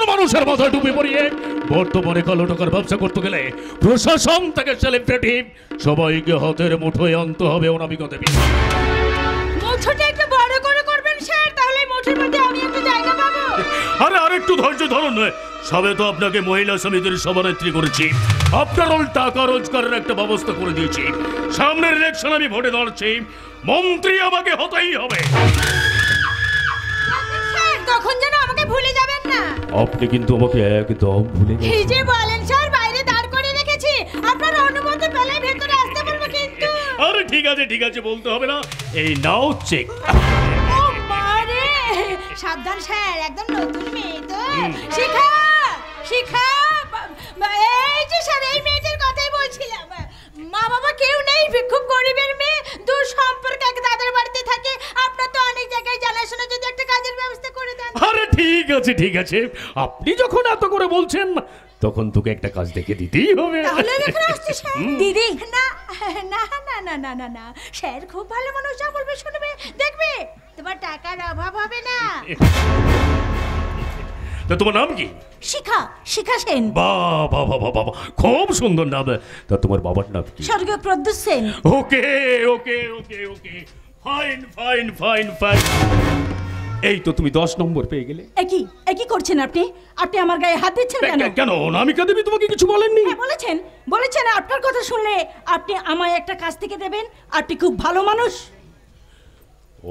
সাধারণ মানুষের মাথায় টুপি পরিয়ে বর্তমানে কালো টাকার ব্যবসা করতে গেলে প্রশাসন থেকে সেলিব্রিটি সবাইকে হাতের মুঠোয় আনতে হবে অনামিকা দেবী। মুঠোটা একটু বড় করে করবেন স্যার, তাহলে মুঠোর মধ্যে আমি একটু জায়গা পাবো। আরে আরেকটু ধৈর্য ধরুন। সবে তো আপনাকে মহিলা সমিতির সভানেত্রী করেছি, আপনার টাকা রোজগারের একটা ব্যবস্থা করে দিয়েছি। সামনের ইলেকশন আমি ভোটে দাঁড়াচ্ছি, মন্ত্রী আমাকে হতেই হবে। স্যার তখন যেন আমাকে ভুলে যাবেন না। আপনি কিন্তু আমাকে একদম ভুলে গেছেন। এই যে বলেন স্যার, বাইরে দাঁড় করে রেখেছি, আপনার অনুমতি পেলে ভেতরে আসতে বলবো কিন্তু। আরে ঠিক আছে বলতে হবে না, এই নাও চেক। ও মারে, সাবধান স্যার, একদম নতুন মেয়ে তো। শিখা শিখা, এই যে স্যার এই মেয়েটার কথাই বলছিলাম। মা বাবা কেউ নেই, খুব গরিবের মেয়ে, দূর সম্পর্কে তাদের বাড়িতে থাকে। আপনার তো অনেক জায়গায় জানাশোনা, যদি একটা কাজের ব্যবস্থা করে দেন। আরে ঠিক আছে, আপনি যখন এত করে বলছেন তখন তোকে একটা কাজ দেখে দিতেই হবে। তাহলে এখন আসছে স্যার। দিদি না না না না না না না, স্যার খুব ভালো মানুষ, যা বলবে শুনবে, দেখবে তোমার টাকার অভাব হবে না। তা তোমার নাম কি? শিখা, শিখা সেন। বাবা খুব সুন্দর নাম। তা তোমার বাবার নাম কি? স্বর্গীয় প্রদ্যুৎ সেন। ওকে, ফাইন। এই তো তুমি 10 নম্বর পেয়ে গেলে। একই করছেন আপনি? আপনি আমার গায়ে হাত দিচ্ছেন কেন? কেন অনামিকা দেবী তোমাকে কিছু বলেননি? হ্যাঁ বলেছেন, আপনার কথা শুনলে আপনি আমায় একটা কাজ থেকে দেবেন। আপনি খুব ভালো মানুষ।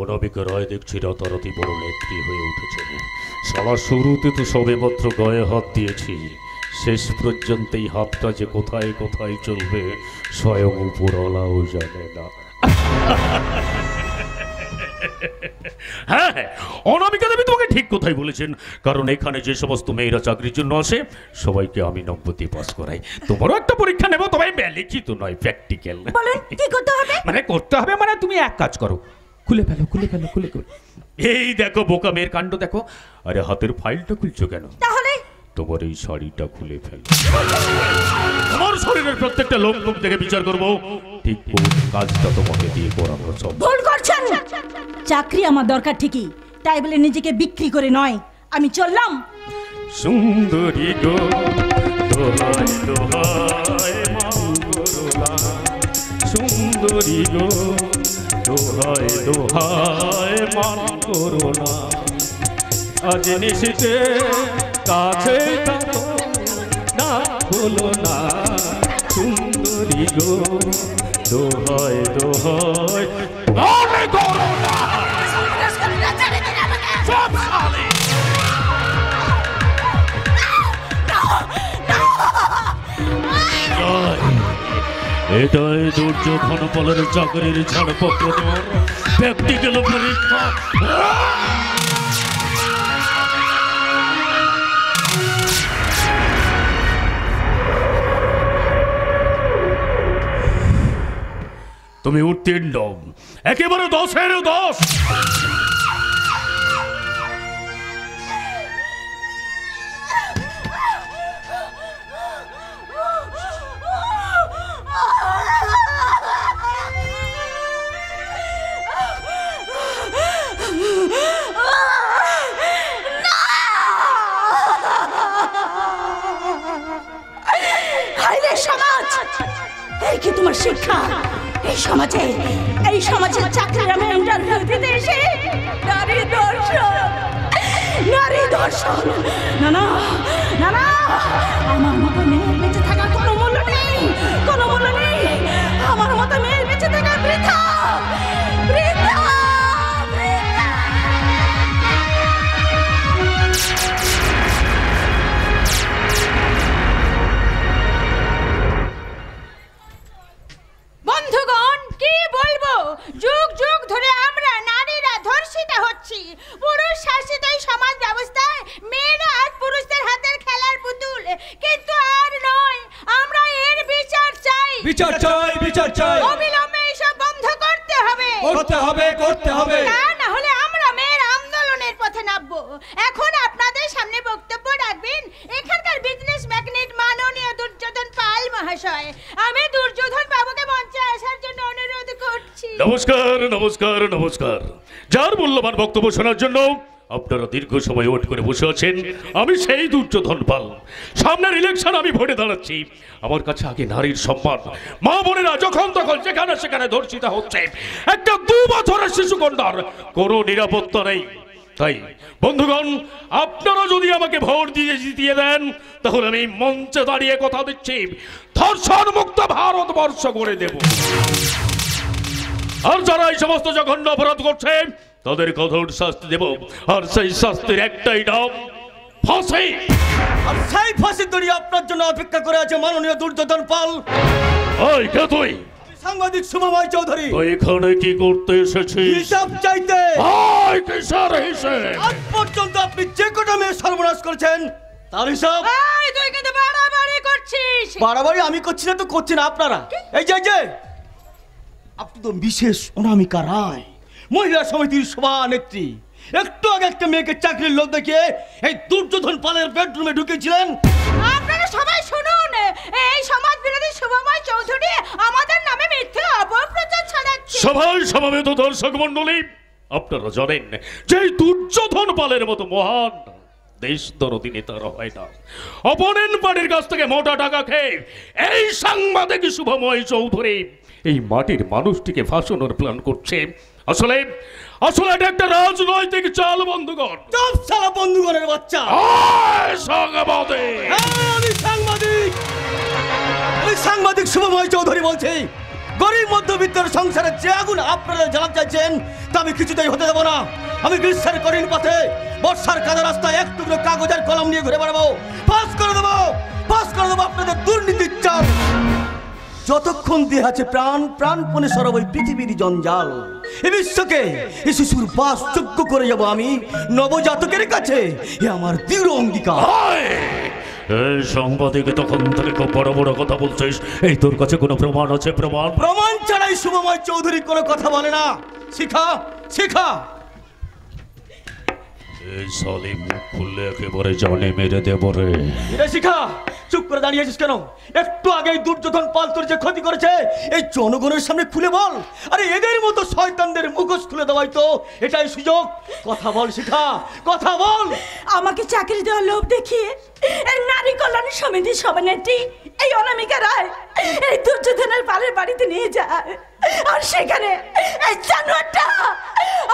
অনামিকা রায় দেখছি রাতারাতি বড় নেত্রী হয়ে উঠেছে। সারা শুরুতে তো সবে মাত্র গায়ে হাত দিয়েছি, শেষ পর্যন্ত এই হাতটা যে কোথায় কোথায় চলবে স্বয়ং উপরওয়ালাও জানে না। হ্যাঁ, অনামিকা দেবী তোমাকে ঠিক কথাই বলেছেন, কারণ এখানে যে সমস্ত মেয়েরা চাকরির জন্য আসে সবাইকে আমি নম্বর দিয়ে পাস করাই। তোমারও একটা পরীক্ষা নেব, তবে লিখিত নয়, প্র্যাকটিক্যাল। বলেন কি করতে হবে? মানে তুমি এক কাজ করো, খুলে ফেলো। এই দেখো বোকা মেয়ের কাণ্ড দেখো। আরে হাতের ফাইলটা খুলছো কেন? তাহলে তোমার এই শাড়িটা খুলে ফেল। তোমার শরীরের প্রত্যেকটা লোক দেখে বিচার করবো ঠিক কোন কাজটা তোমাকে দিয়ে করাবো। সব ভুল করছেন। চাকরি আমার দরকার ঠিকই, তাই বলে নিজেকে বিক্রি করে নয়। আমি চললাম। সুন্দরী গো দোহাই দোহাই মঙ্গলা, সুন্দরী গো দোহাই দোহাই মান করো না, আজ নিশিতে কাছে থাকো না বলো না, সুন্দরী গো দোহাই দোহাই মনে করো না। এটাই দুর্যোধন বলের চাকরির ছাড়পত্র, তোমার ব্যক্তিগত পরীক্ষা। তুমি উত্তীর্ণ, একেবারে 10-এর 10। এই কি তোমার শিক্ষা? এই সমাজে চাকরির আমি ইন্টারভিউ দিতে এসে নারী দর্শন। না আমার মতো মেয়ের বেঁচে থাকার কোনো মূল্য নেই। আমার মতো মেয়ের বেঁচে থাকা বৃথা। বন্ধুগণ, কি বলবো, যুগ যুগ ধরে আমরা নারীরা ধর্ষিত হচ্ছি। পুরুষ শাসিত এই সমাজ ব্যবস্থায় মেয়েরা আজ পুরুষদের হাতের খেলার পুতুল। কিন্তু আর নয়, আমরা এর বিচার চাই। অবিলম্বে এসব বন্ধ করতে হবে। তা না হলে আমরা মেয়ের আন্দোলনের পথে নামবো। এখন আপনাদের সামনে বক্তব্য রাখবেন এখানকার বিজনেস ম্যাগনেট মাননীয় দুর্যোধন পাল মহাশয়। আমি দুর্যোধন বাবুকে মঞ্চে আসার জন্য অনুরোধ করছি। নমস্কার। যার মূল্যবান বক্তব্য শোনার জন্য আপনারা দীর্ঘ সময় ওয়েট করে বসে আছেন। আমি সেই দুর্যোধন পাল। সামনের ইলেকশন আমি ভোটে দাঁড়াচ্ছি। আমার কাছে আগে নারীর সম্মান। মা বোনেরা যখন তখন যেখানে সেখানে ধর্ষিত হচ্ছে। একটা 2 বছরের শিশু কন্যার কোনো নিরাপত্তা নেই। তাই বন্ধুগণ, আপনারা যদি আমাকে ভোট দিয়ে জিতিয়ে দেন, তাহলে আমি মঞ্চে দাঁড়িয়ে কথা দিচ্ছি, ধর্ষণ মুক্ত ভারতবর্ষ করে দেব। আর যারা এই সমস্ত জঘন্য অপরাধ করছে তাদের কঠোর শাস্তি দেব। আর সেই শাস্তির একটাই নাম ফাঁসি। আর সেই ফাঁসির দড়ি আপনার জন্য অপেক্ষা করে আছে মাননীয় দুর্যোধন পাল। ওই কে তুই? সাংবাদিক শুভময় চৌধুরী। তুই এখানে কি করতে এসেছিস? হিসাব চাইতে। ওই কিসের হিসেব? আজ পর্যন্ত আপনি যে কটা মেয়ে সর্বনাশ করেছেন তার হিসাব। এই তুই কিন্তু বাড়াবাড়ি করছিস। বাড়াবাড়ি আমি করছি না তো করছেন আপনারা। এই যে আপনি তো বিশেষ অনামিকা রায়, মহিলা সমিতির সভানেত্রী। একটু আগে একটা মেয়েকে চাকরির লোক দেখিয়ে এই দুর্যোধন পালের বেডরুমে ঢুকেছিলেন। আপনারা সবাই শুনুন, এই সমাজ বিরোধী শুভময় চৌধুরী আমাদের নামে মিথ্যে অপপ্রচার ছড়াচ্ছে। সবাই সমবেত দর্শক মণ্ডলী, আপনারা জানেন যে এই দুর্যোধন পালের মতো মহান দেশ দরদি নেতারা হয় না। অপোনেন্ট পার্টির কাছ থেকে মোটা টাকা খেয়ে এই সাংবাদিক শুভময় চৌধুরী এই মাটির মানুষটিকে ফাঁসানোর প্ল্যান করছে। আসলে এটা একটা রাজনৈতিক চাল বন্ধুগণ। সব সারা বন্ধুগণের বাচ্চা। আমি সাংবাদিক শুভময় চৌধুরী বলছি। গরিব মধ্যবিত্তের সংসারে যে আগুন আপনারা জ্বালাতে চাইছেন তা আমি কিছুতেই হতে দেবো না। আমি গ্রীষ্মের কঠিন পথে বর্ষার কাদা রাস্তায় এক টুকরো কাগজের কলম নিয়ে ঘুরে বেড়াবো। পাস করে দেবো আপনাদের দুর্নীতির চাল। যতক্ষণ দেহ আছে প্রাণপণে সরব ওই পৃথিবীর জঞ্জাল। এ বিশ্বকে এ শিশুর বাসযোগ্য করে যাব আমি নবজাতকের কাছে। এ আমার দৃঢ় অঙ্গীকার। এই সাংবাদিক তখন থেকে খুব বড় বড় কথা বলছিস। এই তোর কাছে কোনো প্রমাণ আছে? প্রমাণ ছাড়াই শুভময় চৌধুরী কোনো কথা বলে না। শিখা এই সালি মুখ খুললে একেবারে জানে মেরে দেব রে। এটা শিখা, চুপ করে দাঁড়িয়েছিস কেন? একটু আগে দুর্যোধন পাল তোর যে ক্ষতি করেছে এই জনগণের সামনে খুলে বল। আরে এদের মতো শয়তানদের মুখোশ খুলে দেওয়াই তো এটাই সুযোগ। কথা বল শিখা, কথা বল। আমাকে চাকরি দেওয়ার লোভ দেখিয়ে এই নারী কল্যাণ সমিতির সভানেত্রী এই অনামিকা রায় এই দুর্যোধনের পালের বাড়িতে নিয়ে যায়। আর সেখানে এই জানোয়ারটা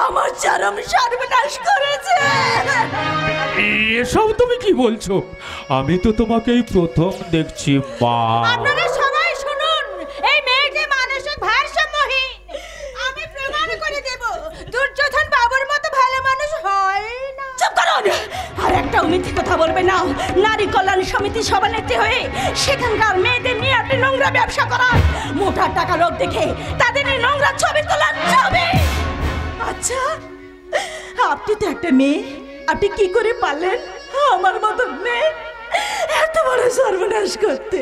আমার চরম সর্বনাশ করেছে। এসব তুমি কি বলছো? আমি তো তোমাকে এই প্রথম দেখছি মা। আপনারা সবাই শুনুন, এই মেয়েটি মানসিক ভারসাম্যহীন। আমি প্রমাণ করে দেব দুর্যোধন বাবুর মতো ভালো মানুষ হয় না। চুপ করুন, আর একটা মিথ্যে কথা বলবে না। নারী কল্যাণ সমিতির সভানেত্রী হয়ে সেখানকার মেয়েদের নিয়ে আপনি নোংরা ব্যবসা করান। মোটা টাকা লোক দেখে তাদের এই নোংরা ছবি তোলার ছবি। আচ্ছা, আপনি তো একটা মেয়ে, আপনি কি করে পারলেন আমার মতো মেয়ে এত বড় সর্বনাশ করতে?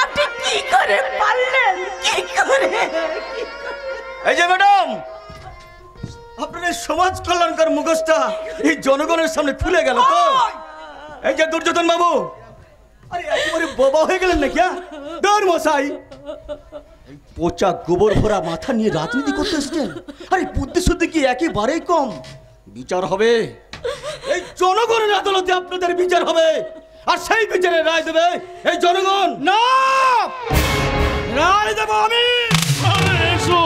আপনি কি করে পারলেন? কি করে? এই যে ম্যাডাম, আপনাদের সমাজ কল্যাণকার মুখোশটা এই জনগণের সামনে খুলে গেল তো। এই যে দুর্যোধন বাবু, আরে একেবারে বোবা হয়ে গেলেন নাকি? দর মশাই, এই পচা গোবর ভরা মাথা নিয়ে রাজনীতি করতে এসছেন? আরে বুদ্ধি শুদ্ধি কি একেবারেই কম? বিচার হবে এই জনগণের আদালতে, আপনাদের বিচার হবে। আর সেই বিচারে রায় দেবে এই জনগণ। না, রায় দেবো আমি। এসো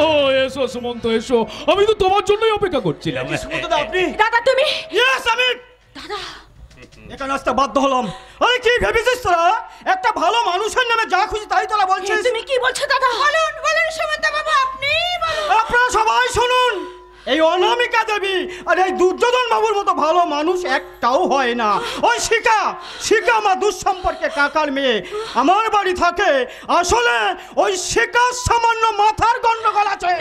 এসো সুমন্ত, এসো। আমি তো তোমার জন্যই অপেক্ষা করছিলাম। আপনি? দাদা তুমি? ইয়েস আমি। দাদা, এখানে আসতে বাধ্য হলাম। আরে কি ভেবেছিস তোরা? একটা ভালো মানুষের নামে যা খুশি তাই তোরা বলছিস। তুমি কি বলছো দাদা? বলুন সুমন্ত বাবু, আপনি বলুন। আপনারা সবাই শুনুন, এই অনামিকা দেবী আর এই দুর্যোধন বাবুর মতো ভালো মানুষ একটাও হয় না। ওই শিখা আমার দুঃসম্পর্কে কাকার মেয়ে আমার বাড়ি থাকে। আসলে ওই শিখার সামান্য মাথার গন্ডগোল আছে।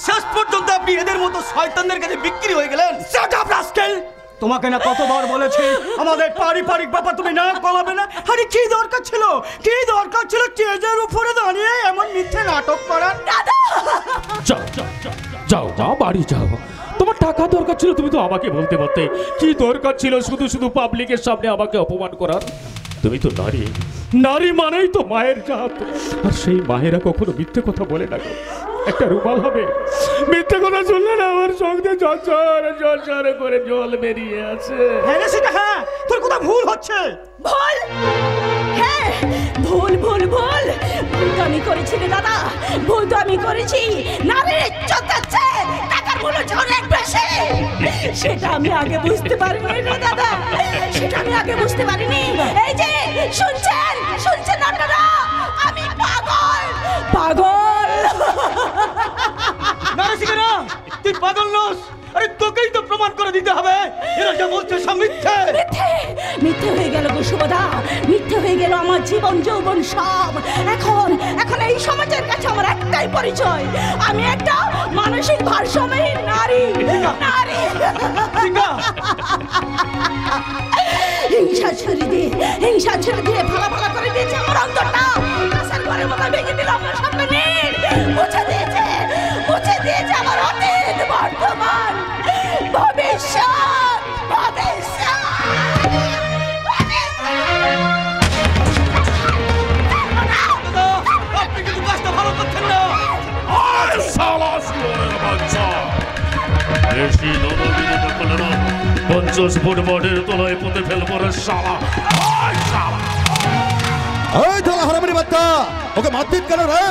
শেষ পর্যন্ত আপনি এদের মতো শয়তানদের কাছে বিক্রি হয়ে গেলেন। তোমাকে না কতবার বলেছি আমাদের পারিবারিক ব্যাপার তুমি না বলাবে না। আরে কি দরকার ছিল স্টেজের উপরে দাঁড়িয়ে এমন মিথ্যে নাটক করার? যাও মা, বাড়ি যাও। তোমার টাকা দরকার ছিল, তুমি তো আমাকে বলতে পারতে। কি দরকার ছিল শুধু শুধু পাবলিকের সামনে আমাকে অপমান করার? তুমি তো নারী, নারী মানেই তো মায়ের জাত। আর সেই মায়েরা কখনো মিথ্যে কথা বলে না গো। একটা রুমাল হবে, মিথ্যে কথা শুনলে না আমার সঙ্গে ঝরঝর করে জল বেরিয়ে আছে। হ্যাঁ সেটা, হ্যাঁ তোর কথা ভুল হচ্ছে। ভুল, হ্যাঁ ভুল ভুল ভুল ভুল তো আমি করেছি রে দাদা, ভুল তো আমি করেছি। নারীর ইজ্জত আছে, টাকার মূল্য অনেক বেশি। সেটা আমি আগে বুঝতে পারিনি রে দাদা, সেটা আমি আগে বুঝতে পারিনি। এই যে শুনছেন শুনছেন আপনারা, আমি পাগল পাগল। না শিখা, তুই পাগল নস। আরে তোকেই তো প্রমাণ করে দিতে হবে এরা যা বলছে সব মিথ্যে। মিথ্যে মিথ্যে হয়ে গেল গো সুভদ্রা, মিথ্যে হয়ে গেল আমার জীবন যৌবন সব। এখন এখন এই সমাজের কাছে আমার একটাই পরিচয়, আমি একটা মানসিক ভারসাম্যহীন নারী। নারী হিংসা ছুরি দিয়ে ফালা ফালা করে দিয়েছে আমার অন্তরটা। কাঁসার ঘরের মতো ভেঙে দিল আপনার সামনে নীল। মুছে দিয়েছে আমার অতীত, বর্তমান, ভবিষ্যৎ। আপনি কিন্তু কাজটা ভালো করছেন না। শালা শুয়োরের বাচ্চা, বেশি দলবিরোধী করলে না 50 ফুট মাটির তলায় পুঁতে ফেলবো রে শালা। এই থালা হারামির বাচ্চা, ওকে মারপিট কেন রে?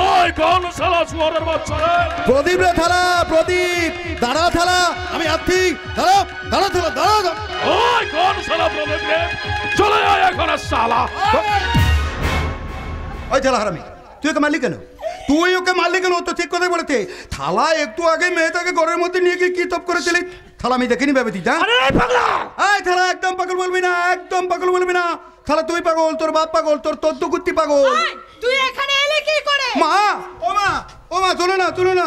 ওই কোন শালা শুয়োরের বাচ্চা রে? প্রদীপ রে থালা, প্রদীপ দাঁড়া থালা, আমি আছি। দাঁড়া দাঁড়া থালা, দাঁড়া। ওই কোন শালা প্রদীপ রে? চলে আয় এখন শালা। ওই থালা হারামি, তুই ওকে মারলি কেন? তুই ওকে মারলি কেন? ও তো ঠিক কথাই বলেছে। থালা একটু আগে মেয়েটাকে ঘরের মধ্যে নিয়ে গিয়ে কি তপ করেছিলি? থালা আমি দেখিনি ভেবে দিই। এই থালা একদম পাগল বলবি না, একদম পাগল বলবি না। থালা তুই পাগল, তোর বাপ পাগল, তোর তদ্দকুত্তি পাগল। তুই এখানে এলে কি করে? মা, ও মা, ও মা, শোনো না,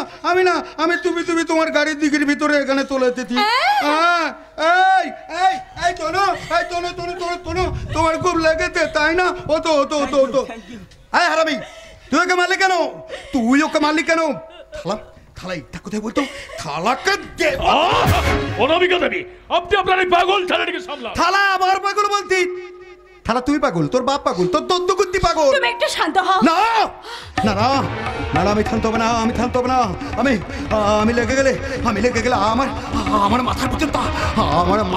আমি তুমি তোমার গাড়ির দিকের ভিতরে এখানে চলে এসেছি। এই তোনো, তোমার খুব লেগেছে তাই না? ও তো এই হারামি, তুই ওকে মারলি কেন? থালা এটা কোথায় বলতো? থালাকে দে। অনামিকা দেবী, আপনি আপনার এই পাগল ছেলেটিকে সামলান। থালা আবার পাগল বলতি? থালা তুই পাগল, তোর বাপ পাগল, তোর তদ্দকুত্তি পাগল। তুমি একটু শান্ত হও। না না না না, আমি থামতে হবে না। আমি লেগে গেলে আমার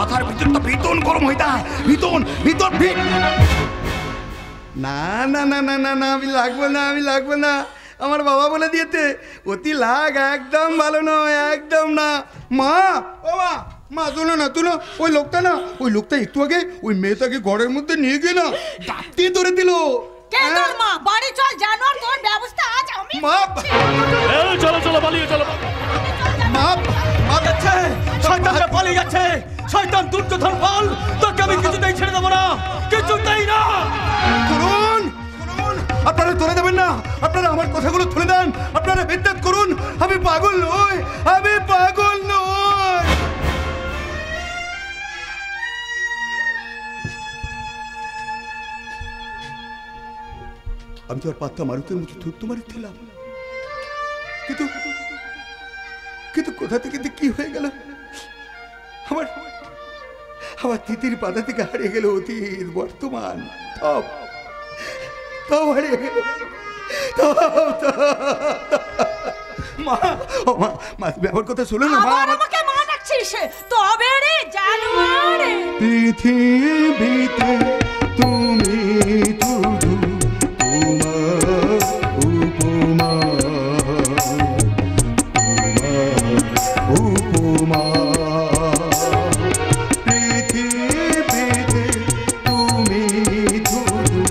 মাথার ভিতরটা ভীষণ গরম হইতা। ভীষণ। না না না না না না, আমি লাগবো না। আমার বাবা বলে দিয়েছে অতি লাগ একদম ভালো নয়, একদম না। মা শোনো না, ওই লোকটা একটু আগে ওই মেয়েটাকে ঘরের মধ্যে নিয়ে গিয়ে না দাঁত ধরে দিল। তোর মা বাড়ি চল, জানোয়ার তোর ব্যবস্থা আজ আমি। মা, চলো পালিয়ে চলো। মা যাচ্ছে, শয়তানটা পালিয়ে যাচ্ছে। শয়তান দুর্যোধন বল, তোকে আমি কিছুতেই ছেড়ে দেবো না, কিছুতেই না। শুনুন, আপনারা তুলে দেবেন না, আপনারা আমার কথাগুলো তুলে দেন, আপনারা বিদ্যুৎ করুন। আমি পাগল নই। আমি তো আর পাত্তা মারুতের মতো থুতু মারিছিলাম, কিন্তু কোথা থেকে কি হয়ে গেল? আমার তিতির পাতা থেকে হারিয়ে গেল অতীত, বর্তমান, সব হারিয়ে গেল। মা তুমি আমার কথা শোনো না। আমাকে মা ডাকছিস? তবে রে জানোয়ার, পৃথিবীতে তুমি শুধু উপমা। পৃথিবীতে তুমি শুধু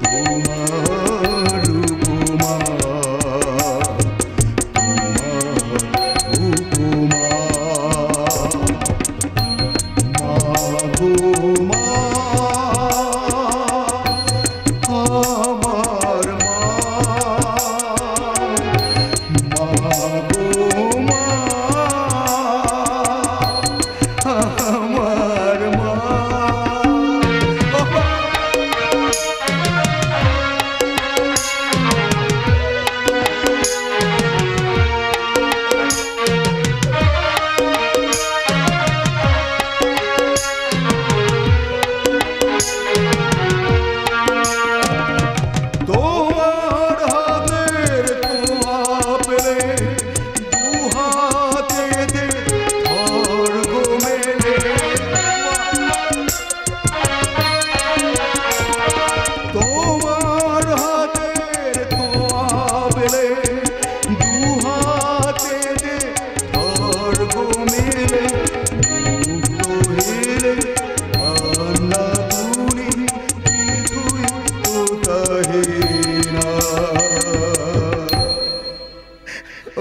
তোমার উপমা।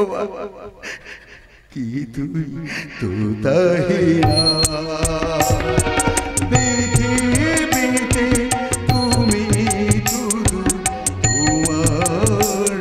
ও বাবা কি তুই তুতাহিরা পৃথিবীতে তুমি শুধু তোমার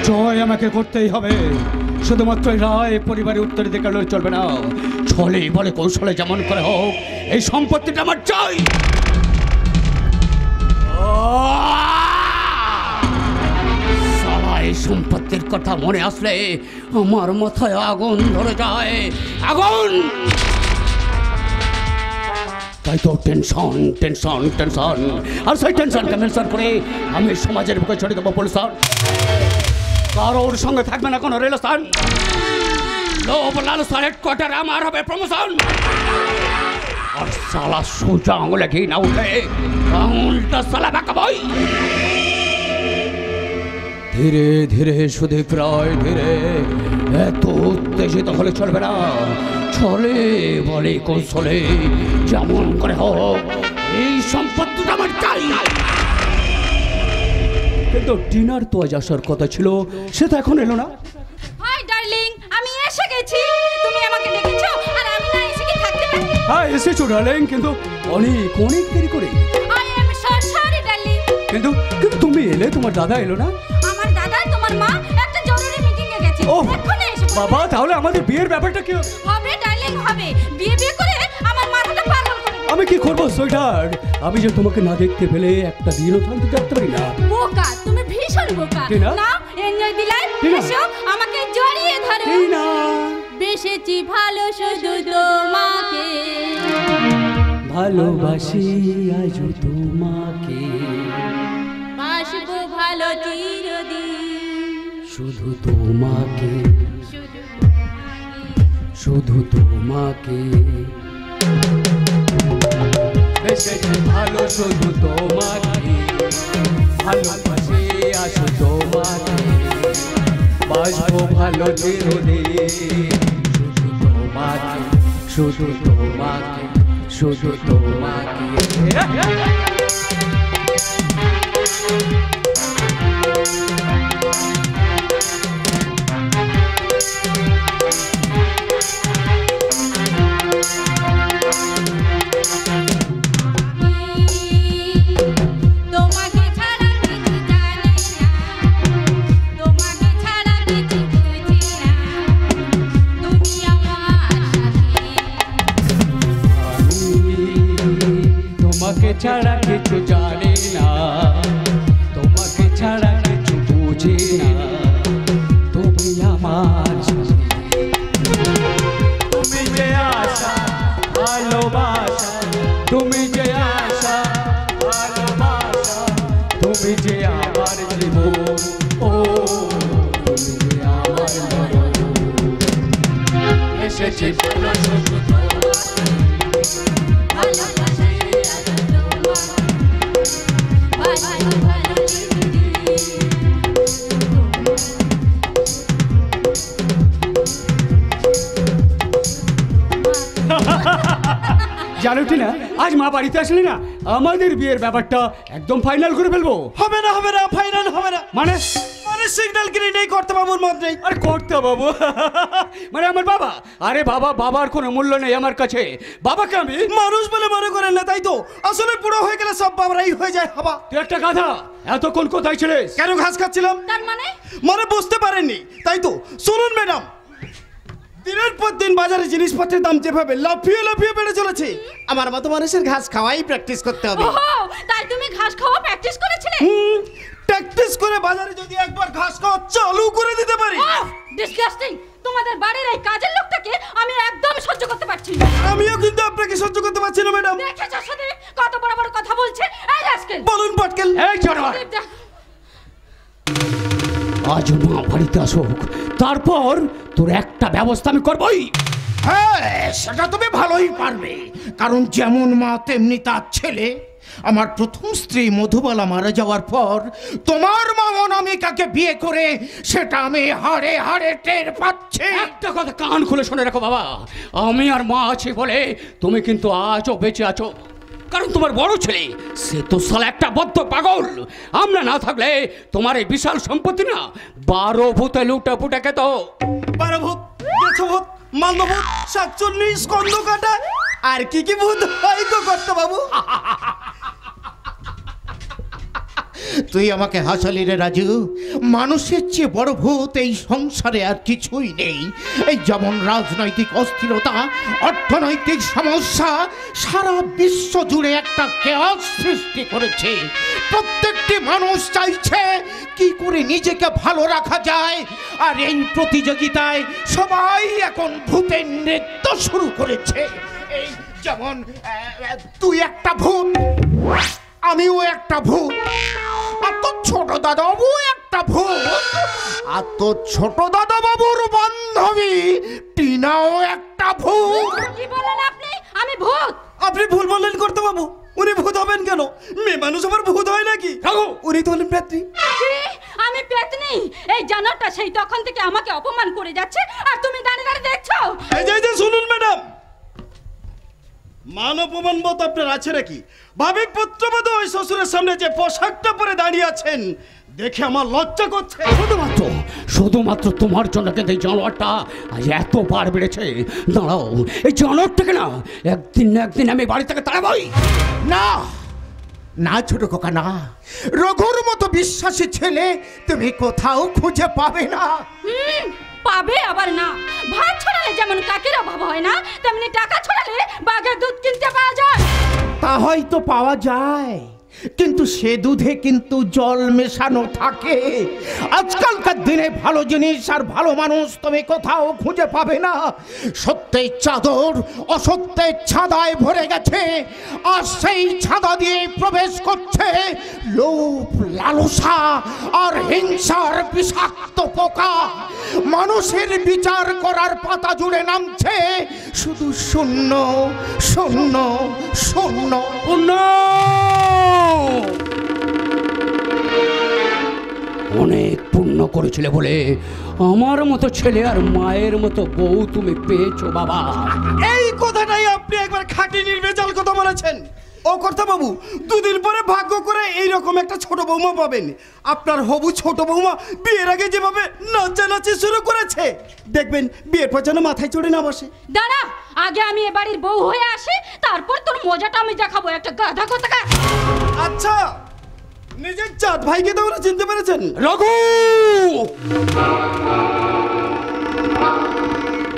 জয় আমাকে করতেই হবে। শুধুমাত্র রায় পরিবারের উত্তরাধিকার করলে চলবে না, ছলে বলে কৌশলে যেমন করে হোক এই সম্পত্তিটা আমার চাই। এই সম্পত্তির কথা মনে আসলে আমার মাথায় আগুন ধরে যায়, আগুন। তাই তো টেনশন টেনশন টেনশন, আর সেই টেনশনকে মেনশন করে আমি সমাজের বুকে ছড়িয়ে দেবো পলিউশন। কারোর সঙ্গে থাকবে না কোনো রিলেশন, লোভ লালসার হেডকোয়ার্টার আমার হবে প্রমোশন। আর সালা সোজা আঙুলে ঘি না উঠে আঙুলটা সালা বাঁকাবই। ধীরে ধীরে শুধু প্রায় ধীরে, এত উত্তেজিত হলে চলবে না, ছলে বলে কৌশলে যেমন করে হোক এই সম্পত্তিটা আমার চাই। কিন্তু ডিনার তো আজ আসার কথা ছিল, সে তো এখন এলো না। হাই ডার্লিং, আমি এসে গেছি। তুমি আমাকে ডেকেছো আর আমি না এসে কি থাকতে পারি? হ্যাঁ এসেছো ডার্লিং, কিন্তু অনেক অনেক দেরি করে। I am so sorry darling. কিন্তু কিন্তু তুমি এলে, তোমার দাদা এলো না? আমার দাদা তোমার মা একটা জরুরি মিটিং এ গেছে, ও এক্ষুনি এসে পড়বে। বাবা, তাহলে আমাদের বিয়ের ব্যাপারটা কি হবে? হবে ডার্লিং হবে, বিয়ে বিয়ে করে আমার মাথাটা পাগল করে দেবে। আমি কি করবো সুইটহার্ট? আমি যে তোমাকে না দেখতে পেলে একটা দিনও শান্তি থাকতে পারি না। বোকা, তুমি ভীষণ বোকা। টিনা? না এনজয় দি লাইফ। টিনা? এসো আমাকে জড়িয়ে ধরো। টিনা, বেশেছি ভালো শুধু তোমাকে, ভালোবাসি আজ তোমাকে, বাসবো ভালো চিরদিন শুধু তোমাকে, শুধু শুধু তোমাকে। বেশেছি ভালো শুধু তোমাকে, ভালোবাসি আজ তোমাকে, বাসবো ভালো চিরদিন শুধু তোমাকে, শুধু তোমাকে, শুধু তোমাকে। তোমাকে ছাড়া কিছু জানি না, তোমাকে ছাড়া কিছু বুঝি না, তুমি আমার সাথে। তোমাকে ছাড়া কিছু জানি না, তোমাকে ছাড়া কিছু বুঝি না, তুমি আমার সাথে। তুমি যে আশা ভালোবাসা, তুমি যে আশা ভালোবাসা, তুমি যে আমার জীবন, ও তুমি যে আমার জীবন। এসেছি ভালো শুধু ভালোবাসি আজ তোমাকে, বাসবো ভালো চিরদিন। জানো না, আজ মা বাড়িতে আসলে না আমাদের বিয়ের ব্যাপারটা একদম ফাইনাল করে ফেলবো। হবে না, হবে না, ফাইনাল হবে না। মানে মানে সিগন্যাল কিনে নেই, করতে বাবুর মত নেই। আর করতে বাবু মানে আমার বাবা? আরে বাবা, বাবার কোনো মূল্য নেই আমার কাছে। বাবাকে আমি মানুষ বলে মনে করেন না, তাই তো? আসলে বুড়ো হয়ে গেলে সব বাবারাই হয়ে যায় হাবা। তুই একটা গাধা, এতক্ষণ কোথায় ছিলিস? কেন ঘাস খাচ্ছিলাম? তার মানে মানে বুঝতে পারেননি, তাই তো? শুনুন ম্যাডাম, দিনের পর দিন বাজারে জিনিসপত্রের দাম যেভাবে লাফিয়ে লাফিয়ে বেড়ে চলেছে, আমার মতো মানুষের ঘাস খাওয়াই প্র্যাকটিস করতে হবে। ওহো, তাই তুমি ঘাস খাওয়া প্র্যাকটিস করেছিলে? প্র্যাকটিস করে বাজারে যদি একবার ঘাস খাওয়া চালু করে দিতে পারি। ডিসগাস্টিং! তোমাদের বাড়ির এই কাজের লোকটাকে আমি একদম সহ্য করতে পারছি না। আমিও কিন্তু আপনাকে সহ্য করতে পারছি না ম্যাডাম। দেখেছো শুধু কত বড় বড় কথা বলছে এই রাস্কেল। বলুন পাটকেল। এই জানোয়ার, আজ মা বাড়িতে আসুক, তারপর তোর একটা ব্যবস্থা আমি করবই। হ্যাঁ, সেটা তুমি ভালোই পারবে, কারণ যেমন মা তেমনি তার ছেলে। আমার প্রথম স্ত্রী মধুবালা মারা যাওয়ার পর তোমার মা অনামিকাকে বিয়ে করে সেটা আমি হাড়ে হাড়ে টের পাচ্ছি। একটা কথা কান খুলে শুনে রাখো বাবা, আমি আর মা আছি বলে তুমি কিন্তু আজও বেঁচে আছো। কারণ তোমার বড় ছেলে সে তো সালা একটা বদ্ধ পাগল। আমরা না থাকলে তোমার এই বিশাল সম্পত্তি না 12 ভূতে লুটে পুটে খেত। 12 ভূত, 10 ভূত, মান্দভূত, 47 স্কন্দ কাটা, আর কি কি ভূত হয় গো কর্তা বাবু? তুই আমাকে হাসালি রে রাজু। মানুষের চেয়ে বড় ভূত এই সংসারে আর কিছুই নেই। এই যেমন রাজনৈতিক অস্থিরতা, অর্থনৈতিক সমস্যা সারা বিশ্ব জুড়ে একটা কেয়াস সৃষ্টি করেছে। প্রত্যেকটি মানুষ চাইছে কি করে নিজেকে ভালো রাখা যায়, আর এই প্রতিযোগিতায় সবাই এখন ভূতের নৃত্য শুরু করেছে। এই যেমন তুই একটা ভূত, আমিও একটা ভূত, আর তোর ছোট দাদাবাবু একটা ভূত, আর তোর ছোট দাদাবাবুর বান্ধবী টিনাও একটা ভূত। কি বলেন আপনি? আমি ভূত? আপনি ভুল বললেন কর্তা বাবু। উনি ভূত হবেন কেন? মেয়ে মানুষ আবার ভূত হয় নাকি? উনি তো হলেন প্রেত্রী। কি? আমি পেতনি? এই জানোয়ারটা সেই তখন থেকে আমাকে অপমান করে যাচ্ছে আর তুমি দাঁড়িয়ে দাঁড়িয়ে দেখছো? এই যে শুনুন ম্যাডাম, মান অপমান বোধ আপনার আছে নাকি? ভাবি পুত্রবধূ ওই শ্বশুরের সামনে যে পোশাকটা পরে দাঁড়িয়ে আছেন দেখে আমার লজ্জা করছে। শুধুমাত্র তোমার জন্য কিন্তু এই জানোয়ারটা আজ এত বার বেড়েছে। দাঁড়াও, এই জানোয়ারটাকে না একদিন না একদিন আমি বাড়ি থেকে তাড়াবই। না না ছোট খোকা, না। রঘুর মতো বিশ্বাসী ছেলে তুমি কোথাও খুঁজে পাবে না। পাবে আবার না। ভাত ছড়ালে যেমন কাকের অভাব হয় না, তেমনি টাকা ছড়ালে বাঘের দুধ কিনতে পাওয়া যায়। তা হয়তো পাওয়া যায়, কিন্তু সে দুধে কিন্তু জল মেশানো থাকে। আজকালকার দিনে ভালো জিনিস আর ভালো মানুষ তুমি কোথাও খুঁজে পাবে না। সত্যের চাদর অসত্যের ছাদায় ভরে গেছে, আর সেই ছাদা দিয়ে প্রবেশ করছে লোভ, লালসা আর হিংসার বিষাক্ত পোকা। মানুষের বিচার করার পাতা জুড়ে নামছে শুধু শূন্য শূন্য শূন্য। অনেক পুণ্য করেছিলে বলে আমার মতো ছেলে আর মায়ের মতো বউ তুমি পেয়েছো বাবা। এই কথাটাই আপনি একবার খাঁটি নির্ভেজাল কথা বলেছেন। ও কর্তা বাবু, দুদিন পরে ভাগ্য করে এইরকম একটা ছোট বৌমা পাবেন। আপনার হবু ছোট বৌমা বিয়ের আগে যেভাবে নাচানাচি শুরু করেছে, দেখবেন বিয়ের পর যেন মাথায় চড়ে না বসে। দাঁড়া, আগে আমি এ বাড়ির বউ হয়ে আসি, তারপর তোর মজাটা আমি দেখাবো। একটা গাধা কোথাকার। আচ্ছা, নিজের চাঁদ ভাইকে তো ওরা চিনতে পেরেছেন? রঘু,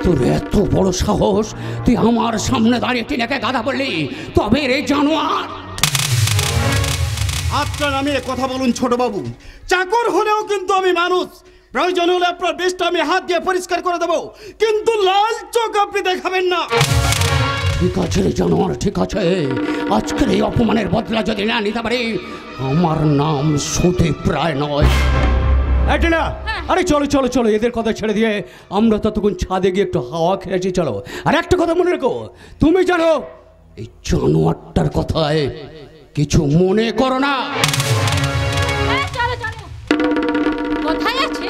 তোর এত বড় সাহস, তুই আমার সামনে দাঁড়িয়ে টিনাকে গাধা বললি? তবে রে জানোয়ার, আপনার আমি কথা বলুন ছোট বাবু। চাকর হলেও কিন্তু আমি মানুষ। প্রয়োজন হলে আপনার বেশটা আমি হাত দিয়ে পরিষ্কার করে দেবো, কিন্তু লাল চোখ আপনি দেখাবেন না। ঠিক আছে রে জানোয়ার, ঠিক আছে। আজকের এই অপমানের বদলা যদি না নিতে পারি, আমার নাম সুদীপ রায় নয়। টিনা, আরে চলো চলো চলো, এদের কথা ছেড়ে দিয়ে আমরা ততক্ষণ ছাদে গিয়ে একটু হাওয়া খেয়েছি, চলো। আর একটা কথা মনে রেখো, তুমি জানো এই জানোয়ারটার কথায় কিছু মনে করো না। চলো চলো। কোথায় আছে?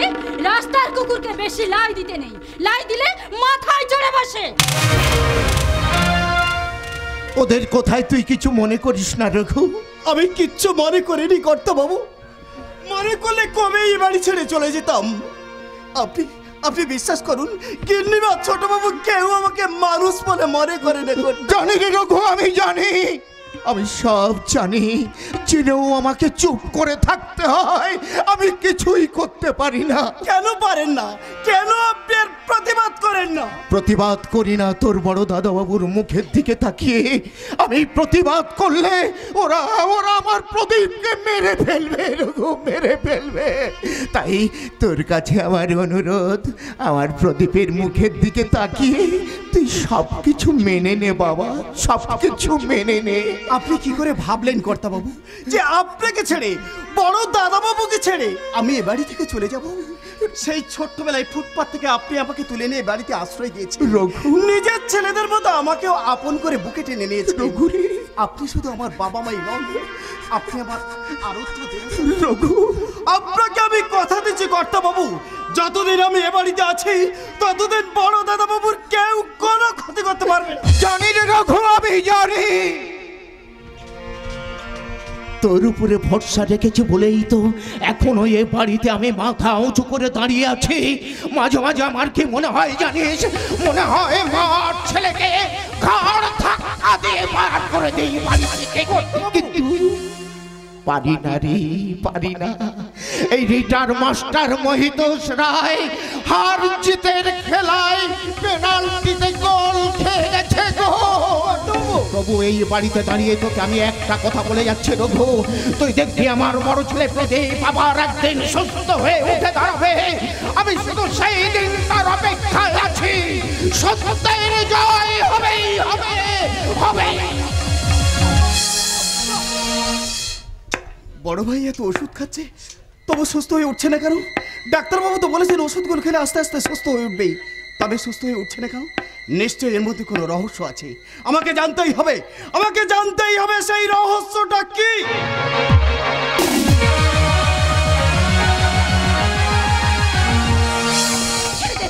রাস্তার কুকুরকে বেশি লাই দিতে নেই, লাই দিলে মাথায় চড়ে বসে। ওদের কোথায় তুই কিছু মনে করিস না রঘু। আমি কিচ্ছু মনে করিনি কর্তা বাবু। মনে করলে কবে এই বাড়ি ছেড়ে চলে যেতাম। আপনি বিশ্বাস করুন, কিন্নিবা ছোট বাবু কেউ আমাকে মানুষ বলে মনে করে না। জানি রে রঘু, আমি জানি। আমি সব জানি, জেনেও আমাকে চুপ করে থাকতে হয়। আমি কিছুই করতে পারি না। কেন পারেন না? কেন আপনি আর প্রতিবাদ করেন না? প্রতিবাদ করি না তোর বড় দাদাবাবুর মুখের দিকে তাকিয়ে। আমি প্রতিবাদ করলে ওরা ওরা আমার প্রদীপকে মেরে ফেলবে, রঘু, মেরে ফেলবে। তাই তোর কাছে আমার অনুরোধ, আমার প্রদীপের মুখের দিকে তাকিয়ে তুই সব কিছু মেনে নে বাবা, সব কিছু মেনে নে। আপনি কি করে ভাবলেন কর্তাবাবু যে আপনাকে ছেড়ে, বড় দাদাবাবুকে ছেড়ে আমি এ বাড়ি থেকে চলে যাব? সেই ছোট্টবেলায় ফুটপাত থেকে আপনি আমাকে তুলে নিয়ে বাড়িতে আশ্রয় দিয়েছেন। রঘু, নিজের ছেলেদের মতো আমাকেও আপন করে বুকে টেনে নিয়েছেন। রঘু রে, আপনি শুধু আমার বাবা মাই নন, আপনি আমার আরোগ্য দেব। রঘু, আপনাকে আমি কথা দিচ্ছি কর্তাবাবু, যতদিন আমি এ বাড়িতে আছি ততদিন বড় দাদাবাবুর কেউ কোনো ক্ষতি করতে পারবে না। জানি রে রঘু, আমি জানি। তোর উপরে ভরসা রেখেছি বলেই তো এখনো এ বাড়িতে আমি মাথা উঁচু করে দাঁড়িয়ে আছি। মাঝে মাঝে আমার কি মনে হয় জানিস? মনে হয় মার ছেলেকে ঘাড় ধাক্কা দিয়ে বার করে দিই বাড়ি থেকে। কিন্তু পারি না রে, পারি না। এই রিটার মাস্টার মহিতোষ রায় হার জিতের খেলায় পেনাল্টিতে গোল খেয়ে গেছে গো। প্রভু, এই বাড়িতে দাঁড়িয়ে তোকে আমি একটা কথা বলে যাচ্ছি রঘু, তুই দেখবি আমার বড় ছেলে প্রদীপ আবার একদিন সুস্থ হয়ে উঠে দাঁড়াবে। আমি শুধু সেই দিন তার অপেক্ষায় আছি। সত্যের জয় হবেই হবে, হবে। বড় ভাই এত ওষুধ খাচ্ছে তবু সুস্থ হয়ে উঠছে না কেন? ডাক্তারবাবু তো বলেছেন ওষুধগুলো খেলে আস্তে আস্তে সুস্থ হয়ে উঠবেই, তবে সুস্থ হয়ে উঠছে না কেন? নিশ্চয়ই এর মধ্যে কোনো রহস্য আছে। আমাকে জানতেই হবে, আমাকে জানতেই হবে সেই রহস্যটা কি।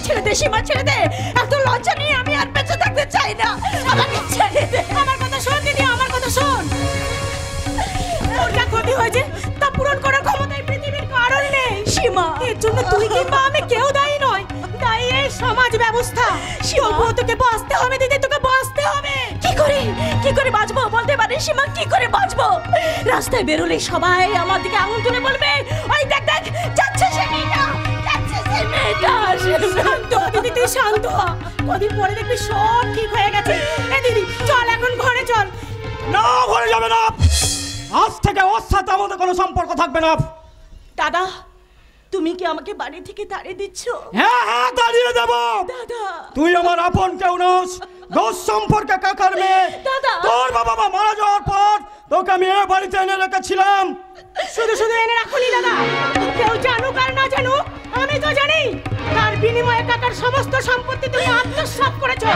ছেড়ে দে সীমা, ছেড়ে দে। এত লজ্জা নিয়ে আমি আর বেঁচে থাকতে চাই না। আমাকে ছেড়ে দে। আমার কথা শোন দিদি, আমার কথা শোন। তোর যা ক্ষতি হয়েছে তা পূরণ করার ক্ষমতা এই পৃথিবীর কারণ নেই সীমা। এর জন্য তুই কিংবা আমি কেউ দায়ী নয়, দায়ী এই সমাজ ব্যবস্থা। তবুও তোকে বাঁচতে হবে দিদি, তোকে বাঁচতে হবে। কি করে বাঁচবো বলতে পারিস সীমা? কি করে বাঁচবো? রাস্তায় বেরোলে সবাই আমার দিকে আঙুল তুলে বলবে, ওই দেখ দেখ যাচ্ছে সে মেয়েটা, যাচ্ছে সে মেয়েটা। শান্ত হ দিদি, তুই শান্ত হ। কদিন পরে দেখবি সব ঠিক হয়ে গেছে। এ দিদি চল এখন ঘরে চল। না, ঘরে যাবে না। আজ থেকে ওর সাথে আমাদের কোনো সম্পর্ক থাকবে না। দাদা, তুমি কি আমাকে বাড়ি থেকে তাড়িয়ে দিচ্ছ? হ্যাঁ হ্যাঁ, দাঁড়িয়ে দেব। দাদা, তুই আমার আপন কেউ নস, দোষ সম্পর্কে কাকার মেয়ে। দাদা, তোর বাবা মা মারা যাওয়ার পর তোকে আমি এ বাড়িতে এনে রেখেছিলাম। শুধু শুধু এনে রাখুনি দাদা। কেউ জানুক আর না জানুক, আমি তো জানি তার বিনিময়ে কাকার সমস্ত সম্পত্তি তুমি আত্মসাৎ করেছো।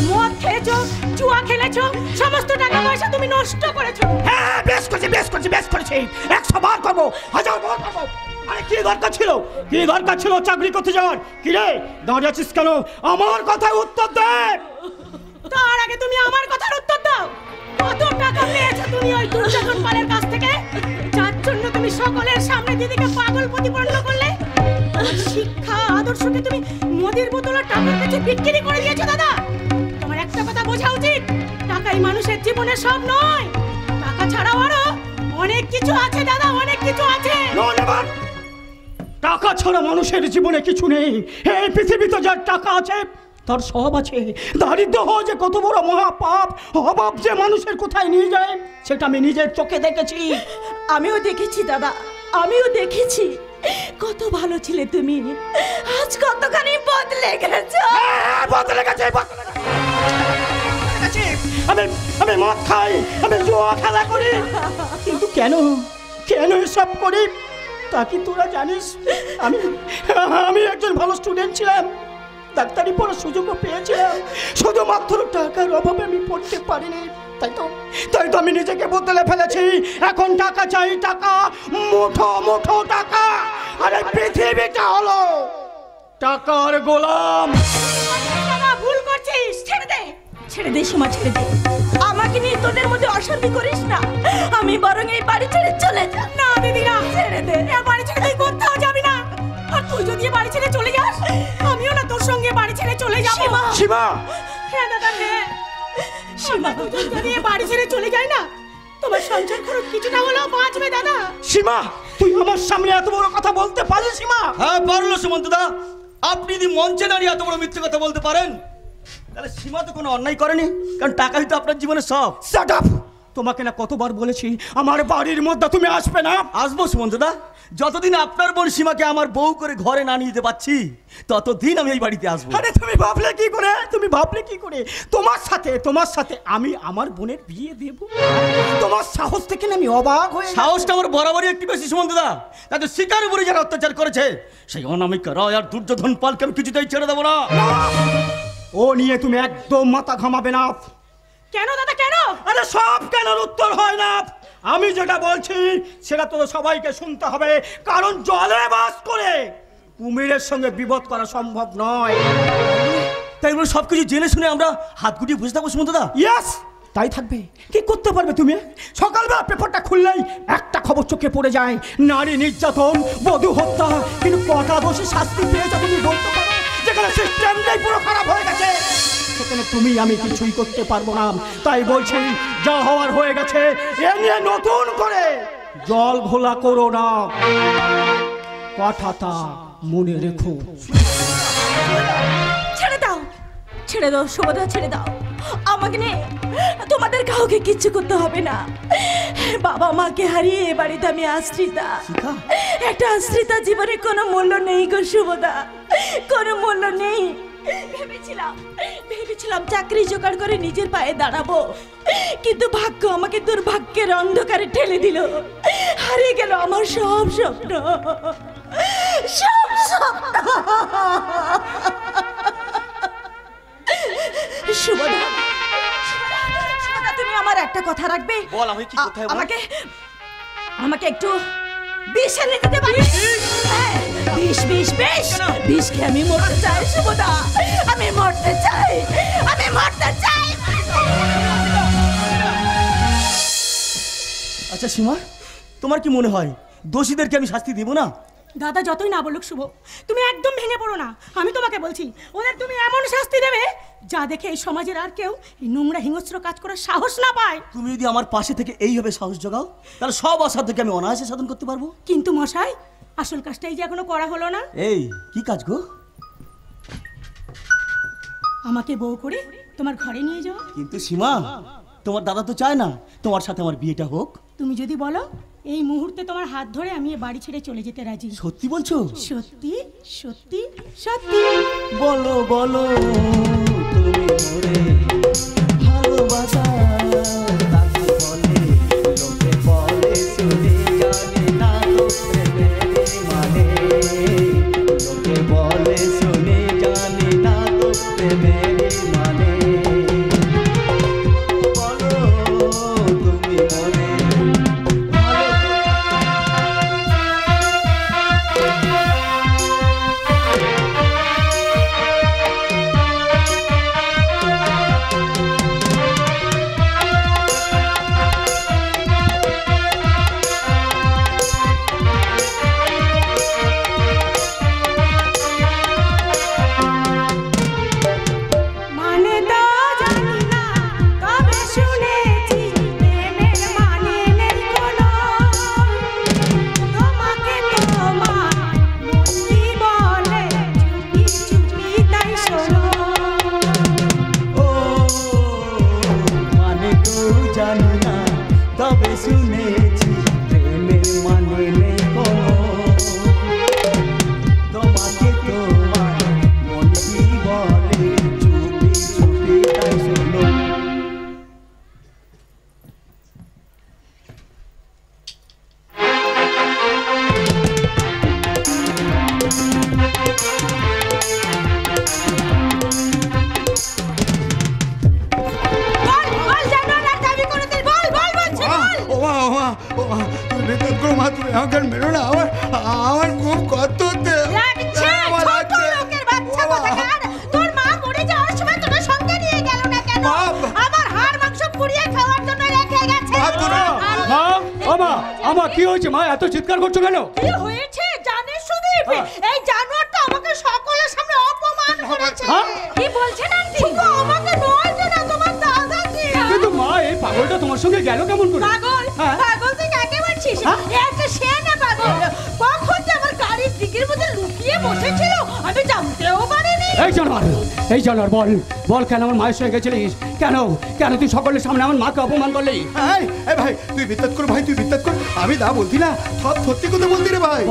মদ খেয়েছো, জুয়া খেলেছো, সমস্ত টাকা পয়সা তুমি নষ্ট করেছো। হ্যাঁ, বেশ করেছি, বেশ করেছি, বেশ করেছি। 100 বার করবো, 1000 বার করবো। আরে কি দরকার ছিল, কি দরকার ছিল চাকরি করতে যাওয়ার? কি রে দাঁড়িয়ে আছিস কেন? আমার কথায় উত্তর দে। তার আগে তুমি আমার কথার উত্তর দাও। কত টাকা পেয়েছো তুমি ওই দুর্যোধন পালের কাছ থেকে, যার জন্য তুমি সকলের সামনে দিদিকে পাগল প্রতিপন্ন করলে? শিক্ষা আদর্শকে তুমি মদের বোতলের টাকার কাছে বিক্রি করে দিয়েছো দাদা। তোমার একটা কথা বোঝা উচিত, টাকাই মানুষের জীবনে সব নয়। টাকা ছাড়াও আরো অনেক কিছু আছে দাদা, অনেক কিছু আছে। টাকা ছাড়া মানুষের জীবনে কিছু নেই। এই পৃথিবীতে যার টাকা আছে তার সব আছে। দারিদ্র হওয়া যে কত বড় মহাপাপ, অভাব যে মানুষের কোথায় নিয়ে যায় সেটা আমি নিজের চোখে দেখেছি। আমিও দেখেছি দাদা, আমিও দেখেছি। কত ভালো ছিলে তুমি, আজ কতখানি বদলে গেছো। বদলে গেছে, আমি মদ খাই, আমি জুয়া খেলা করি, কিন্তু কেন কেন এসব করি তা কি তোরা জানিস? আমি একজন ভালো স্টুডেন্ট ছিলাম, ডাক্তারি পড়ার সুযোগও পেয়েছিলাম। শুধুমাত্র টাকার অভাবে আমি পড়তে পারিনি। তাই তো আমি নিজেকে বদলে ফেলেছি। এখন টাকা চাই, টাকা, মুঠো মুঠো টাকা। আরে পৃথিবীটা হলো টাকার গোলাম। ভুল করছিস, ছেড়ে দে, ছেড়ে দে সীমা, ছেড়ে দে। আমাকে নিয়ে তোদের মধ্যে অশান্তি করিস না। আমি বরং এই বাড়ি ছেড়ে চলে যা। না দিদি না, ছেড়ে দে। এই বাড়ি ছেড়ে তুই কোথাও যাবি না। আর তুই যদি বাড়ি ছেড়ে চলে যাস, আমিও না তোর সঙ্গে বাড়ি ছেড়ে চলে যাবো। সীমা, হ্যাঁ দাদা, হ্যাঁ সীমা, তুই যদি বাড়ি ছেড়ে চলে যাই না, তোমার সংসার খরচ কিছুটা হলেও বাঁচবে দাদা। সীমা, তুই আমার সামনে এত বড় কথা বলতে পারিস সীমা? হ্যাঁ পারলো সুমন্তদা। আপনি যদি মঞ্চে দাঁড়িয়ে এত বড় মিথ্যে কথা বলতে পারেন, তাহলে সীমা তো কোনো অন্যায় করেনি, কারণ টাকাই তো আপনার জীবনে সব। Shut up! তোমাকে না কতবার বলেছি আমার বাড়ির মধ্যে তুমি আসবে না। আসবো সুমন্তদা, যতদিন আপনার বোন সীমাকে আমার বউ করে ঘরে না নিয়ে যেতে পারছি, ততদিন আমি এই বাড়িতে আসবো। আরে তুমি ভাবলে কি করে, তুমি ভাবলে কি করে তোমার সাথে আমি আমার বোনের বিয়ে দেব? তোমার সাহস থেকে না আমি অবাক হয়ে গেছি। সাহসটা আমার বরাবরই একটু বেশি সুমন্তদা। তাদের শিকার উপরে যারা অত্যাচার করেছে, সেই অনামিকা রায় আর দুর্যোধন পালকে আমি কিছুতেই ছেড়ে দেবো না। ও নিয়ে তুমি একদম মাথা ঘামাবে না। কেন দাদা কেন? আরে সব কেন উত্তর হয় না। আমি যেটা বলছি সেটা তো সবাইকে শুনতে হবে, কারণ জলে বাস করে কুমিরের সঙ্গে বিপদ করা সম্ভব নয়। তাই বলে সবকিছু জেনে শুনে আমরা হাত গুটিয়ে বসে থাকবো সুমন্তদা? ইয়েস, তাই থাকবে। কি করতে পারবে তুমি? সকালবেলা পেপারটা খুললেই একটা খবর চোখে পড়ে যায়, নারী নির্যাতন, বধূ হত্যা। কিন্তু কটা দোষী শাস্তি পেয়েছে তুমি বলতে পারো? যেখানে সিস্টেমটাই পুরো খারাপ হয়ে গেছে, সেখানে তুমি আমি কিছুই করতে পারবো না। তাই বলছি, যা হওয়ার হয়ে গেছে, এ নিয়ে নতুন করে জল ঘোলা করো না। কথাটা মনে রেখো। ছেড়ে দাও, ছেড়ে দাও সুভদ্রা, ছেড়ে দাও আমাকে নিয়ে। তোমাদের কাউকে কিচ্ছু করতে হবে না। বাবা মাকে হারিয়ে এ বাড়িতে আমি আশ্রিতা। একটা আশ্রিতা জীবনে কোনো মূল্য নেই গো সুভদ্রা, কোনো মূল্য নেই। ভেবেছিলাম চাকরি জোগাড় করে নিজের পায়ে দাঁড়াবো, কিন্তু ভাগ্য আমাকে দুর্ভাগ্যের অন্ধকারে ঠেলে দিল। হারিয়ে গেল আমার সব স্বপ্ন, সব স্বপ্ন। সুভদ্রা, তুমি আমার একটা কথা রাখবে? বল, আমি কি কোথায় বল? আমাকে একটু বিষ এনে দিতে পারবে? বিষ খেয়ে আমি মরতে চাই সুভদ্রা, আমি মরতে চাই। আচ্ছা সীমা, তোমার কি মনে হয় দোষীদেরকে আমি শাস্তি দেব না? দাদা যতই না বলুক শুভ, তুমি একদম ভেঙে পড়ো না। আমি তোমাকে বলছি, ওদের তুমি এমন শাস্তি দেবে যা দেখে এই সমাজের আর কেউ এই নোংরা হিংস্র কাজ করার সাহস না পায়। তুমি যদি আমার পাশে থেকে এইভাবে সাহস জোগাও, তাহলে সব অসাধ্যকে আমি অনায়াসে সাধন করতে পারবো। কিন্তু মশাই, আসল কাজটাই যে এখনো করা হলো না। এই কি কাজ গো? আমাকে বউ করে তোমার ঘরে নিয়ে যাও। কিন্তু সীমা, তোমার দাদা তো চায় না তোমার সাথে আমার বিয়েটা হোক। তুমি যদি বলো, এই মুহূর্তে তোমার হাত ধরে আমি এ বাড়ি ছেড়ে চলে যেতে রাজি। সত্যি বলছো? সত্যি সত্যি সত্যি। বলো বলো, তুমি মোরে ভালোবাসা তাকে বলে, লোকে বলে শুনে জানে না তো প্রেমের মানে। লোকে বলে শুনে জানে না তো প্রেমের মানে। বলো তুমি মোরে কি হয়েছে মা, এত চিৎকার করছো কেন? কি হয়েছে জানিস সুদীপ? এই জানোয়ারটা আমাকে সকলের সামনে অপমান করেছে। কি বলছেন আন্টি? শুধু আমাকে নয়, যে না তোমার দাদাকে। কিন্তু মা, এই পাগলটা তোমার সঙ্গে গেল কেমন করে? পাগল হ্যাঁ? পাগল তুই কাকে বলছিস? হ্যাঁ? একটা সেনা পাগল কখন যে আমার গাড়ির দিকের মধ্যে লুকিয়ে বসেছিল আমি জানতেও পারিনি। এই জানোয়ার বল বল, কেন আমার মায়ের সঙ্গে গেছিলিস? কেন কেন তুই সকলের সামনে আমার মাকে অপমান করলি? এই ভাই তুই বিত্তাত কর, ভাই তুই বিত্তাত কর। আমি দা বলতি না, সত্যি কথা বলতি রে ভাই।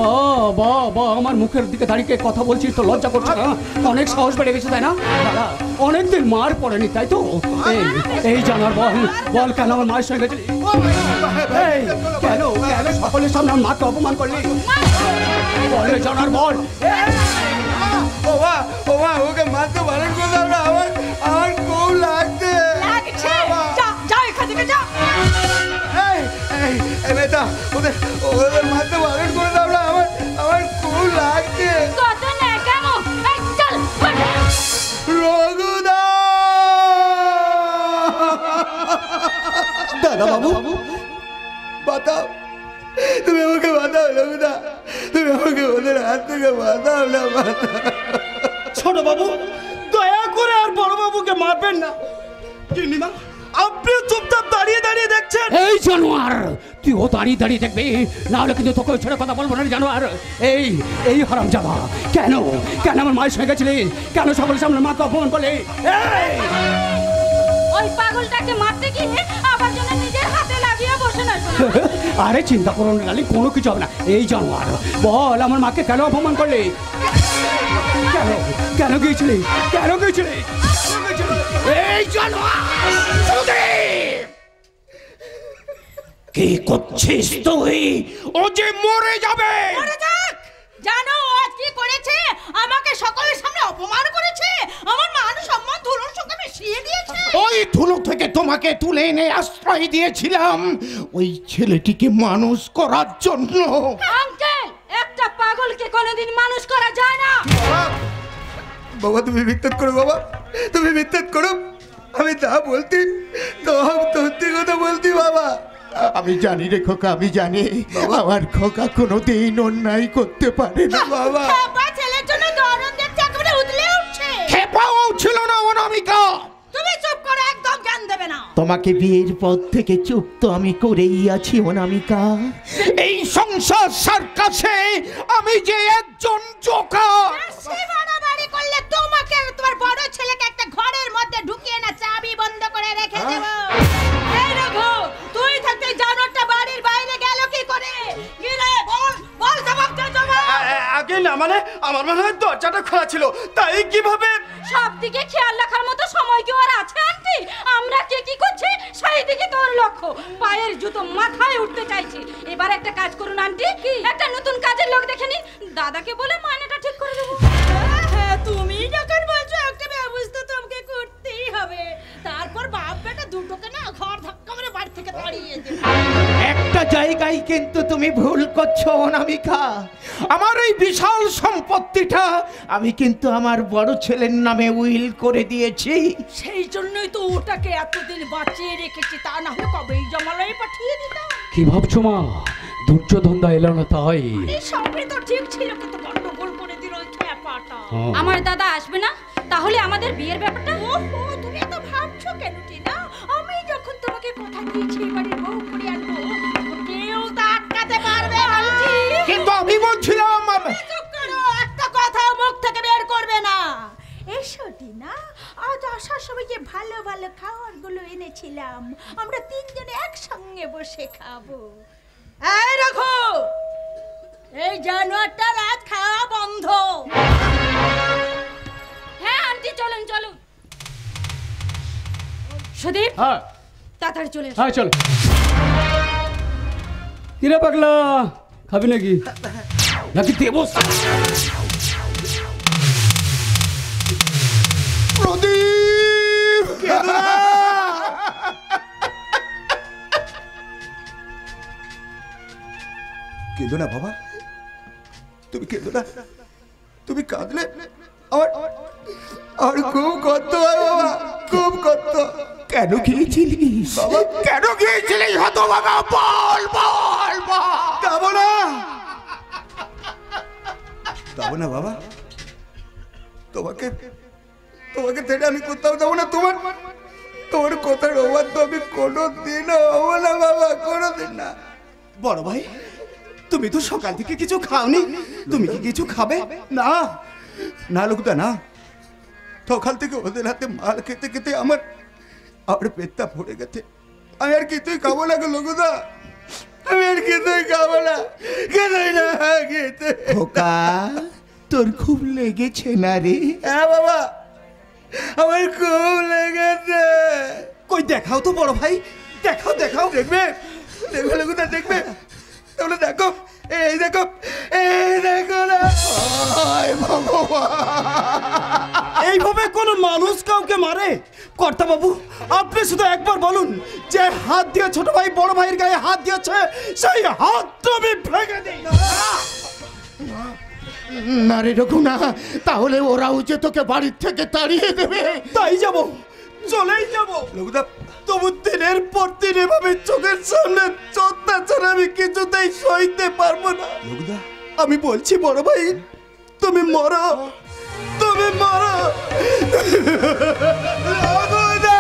বা আমার মুখের দিকে দাঁড়িয়ে কথা বলছিস তো লজ্জা করছে না? অনেক সাহস বেড়ে গেছে তাই না? দাদা অনেকদিন মার পড়েনি তাই তো? এই জানোয়ার বল কেন আমার মায়ের সঙ্গে গেছিলি? এই কেন কেন সকলের সামনে আমার মাকে অপমান করলি? বল জানোয়ার বল। ও মা ওকে মারতে বারণ করে দাও না, আমার খুব লাগছে। লাগছে? যা এখান থেকে যা। এই বেটা ওদের মারতে বারণ করে দাও না, আমার খুব লাগছে। কত না কেন? এই চল রঘুদা! দাদা বাবু বাতাও, তুমি আমাকে বাতাও রঘুদা, তুমি আমাকে ওদের হাত থেকে বাতাও না, বাতাও। ছোট বাবু দয়া করে আর বড় বাবুকে মারবেন না। গিন্নিমা আপনি চুপচাপ দাঁড়িয়ে দাঁড়িয়ে দেখছেন। এই জানোয়ার তুই ও দাঁড়িয়ে দেখবি, না হলে কিন্তু তোকে ছেড়ে কথা বলবো না জানোয়ার। এই হারামজাদা কেন আমার মায়ের সঙ্গে গেছিলিস? কেন সকলের সামনে মাকে অপমান করলি? ওই পাগলটাকে মারতে গিয়ে আবার যেন নিজের হাতে লাগিয়ে বসে না। আরে চিন্তা করো না লালি, কোনো কিছু হবে না। এই জানোয়ার বল আমার মাকে কেন অপমান করলি? কেন গিয়েছিলিস? এই জানোয়ার কি করছিস তুই? ও যে মরে যাবে। জানো আজ কি করেছে? আমাকে সকলের সামনে অপমান করেছে, আমার মান সম্মান ধুলোর সঙ্গে মিশিয়ে দিয়েছে। ওই ধুলো থেকে তোমাকে তুলে এনে আশ্রয় দিয়েছিলাম ওই ছেলেটিকে মানুষ করার জন্য। আঙ্কেল, একটা পাগলকে কোনোদিন মানুষ করা যায় না। বাবা তুমি বিত্তাত করো, বাবা তুমি বিত্তাত করো। আমি তা বলতি তো সত্যি কথা বলতি বাবা। আমি জানি রে খোকা, আমি জানি আমার খোকা কোনোদিন অন্যায় করতে পারে না বাবা। খেপা ছেলের জন্য দরদ দেখতে একেবারে উতলে উঠছে। খেপাও ছিল না অনামিকা। তুমি চুপ করো, একদম জ্ঞান দেবে না। তোমাকে বিয়ের পর থেকে চুপ তো আমি করেই আছি অনামিকা। এই সংসার সার্কাসে আমি যে একজন জোকার। বেশি বাড়াবাড়ি করলে তোমাকে আর তোমার বড় ছেলেকে একটা ঘরের মধ্যে ঢুকিয়ে না চাবি বন্ধ করে রেখে দেব। এই রঘু, তুই থাকতে জানোয়ারটা বাড়ির বাইরে গেল কি করে? কি রে বল জবাব দে জবাব। আগে না মানে আমার মনে হয় দরজাটা খোলা ছিল, তাই কিভাবে? সব দিকে খেয়াল রাখার মতো সময় কি আর আছে আন্টি? আমরা কে কি করছি সেই দিকে তোর লক্ষ্য। পায়ের জুতো মাথায় উঠতে চাইছি। এবার একটা কাজ করুন আন্টি, একটা নতুন কাজের লোক দেখে নিন, দাদাকে বলে মাইনেটা ঠিক করে দেবো। হ্যাঁ তুমি যখন বলছো একটা ব্যবস্থা তোমাকে করতেই হবে। তারপর বাপ বেটা দুটোকে না ঘর ধাক্কা মেরে বাড়ি থেকে তাড়িয়ে দেবে। একটা জায়গায় কিন্তু তুমি ভুল করছো অনামিকা। আমার এই বিশাল সম্পত্তিটা আমি কিন্তু আমার বড় ছেলের নামে উইল করে দিয়েছি। সেই জন্যই তো ওটাকে এতদিন বাঁচিয়ে রেখেছি, তা না হলে কবেই জমালয়ে পাঠিয়ে দিতাম। কি ভাবছো মা? দুর্যোধন দা এলো না তাই? এই সবই তো ঠিক ছিল, কিন্তু গন্ডগোল করে দিল ওই খেপাটা। হ্যাঁ। আমার দাদা আসবে না, তাহলে আমাদের বিয়ের ব্যাপারটা? ওহো, তুমি এত ভাবছো কেন টিনা? আমি যখন তোমাকে কথা দিয়েছি এবারে বউ করে আনবো, কেউ তা আটকাতে পারবে না। কিন্তু আমি বলছিলাম চুপ করো, একটা কথা মুখ থেকে বের করবে না। এসো টিনা, আজ আসার সময় যে ভালো ভালো খাবারগুলো এনেছিলাম, আমরা তিনজনে একসঙ্গে বসে খাবো। এই রাখো, এই জানোয়ারটা রাত খাওয়া বন্ধ। হ্যাঁ আন্টি চলুন। সুদীপ হ্যাঁ তাড়াতাড়ি চলে এসো। হ্যাঁ চল। কিরে পাগলা, খাবি নাকি দেবো? প্রদীপ কেঁদো না বাবা, তুমি কেঁদো না। তুমি কাঁদলে আমার খুব কষ্ট হয় বাবা, খুব কষ্ট। কেন গিয়েছিলিস বাবা? কেন গিয়েছিলিস হতভাগা? বল বল বল। যাবো না বাবা, তোমাকে ছেড়ে আমি কোথাও যাবো না। তোর কথার অবাধ্য আমি কোনোদিনও হবো না বাবা, কোনোদিন না। বড় ভাই, তুমি তো সকাল থেকে কিছু খাওনি, তুমি কি কিছু খাবে? না না লোকদা না, সকাল থেকে ওদের হাতে মাল খেতে খেতে আমার পেটটা ভরে গেছে। আমি আর কিছুই খাবো না গো লোকদা, আমি আর কিছুই খাবো না, কিছুই না খেতে। খোকা, তোর খুব লেগেছে না রে? হ্যাঁ বাবা, আমার খুব লেগেছে। কই দেখাও তো বড় ভাই, দেখাও দেখাও। দেখবে দেখবে লোকদা, দেখবে তাহলে দেখো, এই দেখো, এই দেখো না। হায় ভগবান, এইভাবে কোন মানুষ কাউকে মারে? কর্তা বাবু, আপনি শুধু একবার বলুন, যে হাত দিয়ে ছোট ভাই বড় ভাইয়ের গায়ে হাত দিয়েছে, সেই হাতটা আমি ভেঙে দিই। না রে রঘু না, তাহলে ওরাও যে তোকে বাড়ির থেকে তাড়িয়ে দেবে। তাই যাব, চলেই যাব। লোকদা তবু দিনের পর দিন এভাবে চোখের সামনে অত্যাচার আমি কিছুতেই সইতে পারবো না। লোকদা, আমি বলছি বড় ভাই, তুমি মরো, তুমি মরো। লোকদা,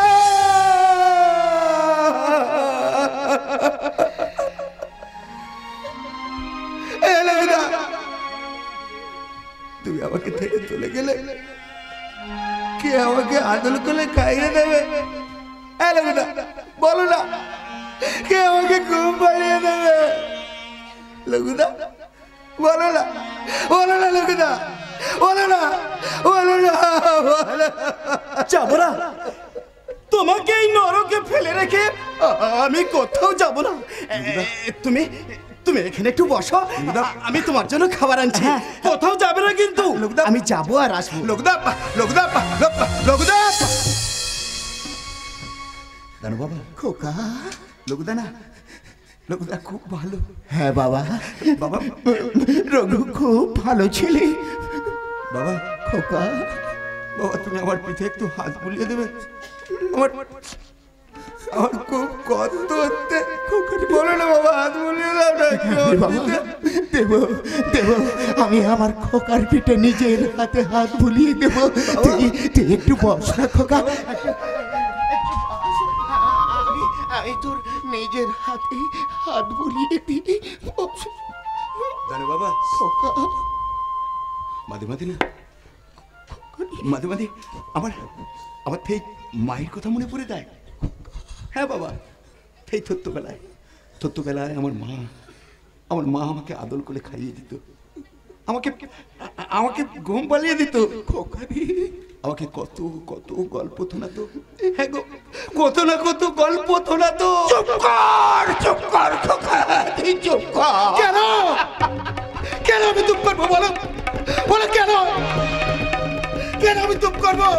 এ লোকদা, তুমি আমাকে থেকে চলে গেলে কে আমাকে আদল করে খাইয়ে দেবে? লোকদা বলো না, কে আমাকে ঘুম পাড়িয়ে দেবে? লোকদা বলো না, বলো না লোকদা, বলো না, বলো না, বলো। যাবো না, তোমাকে এই নরকে ফেলে রেখে আমি কোথাও যাব না। তুমি তুমি এখানে একটু বসো, আমি তোমার জন্য খাবার আনছি। কোথাও যাবে না কিন্তু, আমি যাবো আর আসবো। লোকদা, লোকদা, লোকদা, জানো বাবা, খোকা, লোকদা না, লোকদা খুব ভালো। হ্যাঁ বাবা, বাবা, রঘু খুব ভালো ছেলে। বাবা, খোকা, বাবা তুমি আমার পিঠে একটু হাত বুলিয়ে দেবে? আমার আমার খুব কষ্ট হচ্ছে, বলো না বাবা, হাত বুলিয়ে দাও না একটু। বাবা, দেব দেব, আমি আমার খোকার পিঠে নিজের হাতে হাত বুলিয়ে দেব। তুই একটু বস না খোকা, আমি তোর নিজের হাতে হাত বুলিয়ে দিই। জানো বাবা, খোকা, মাঝে মাঝে না, মাঝে মাঝে আমার আমার ঠিক মায়ের কথা মনে পড়ে যায়। হ্যাঁ বাবা, সেই ছোট্টবেলায় আমার মা আমাকে আদর করে খাইয়ে দিত, আমাকে আমাকে ঘুম পালিয়ে দিত। খোকারি আমাকে কত কত গল্প শোনাতো। হ্যাঁ গো, কত না কত গল্প শোনাতো। চুপ কর, চুপ কর খোকা, তুই চুপ কর। কেন কেন আমি চুপ করবো? বলো বলো, কেন কেন আমি চুপ করবো?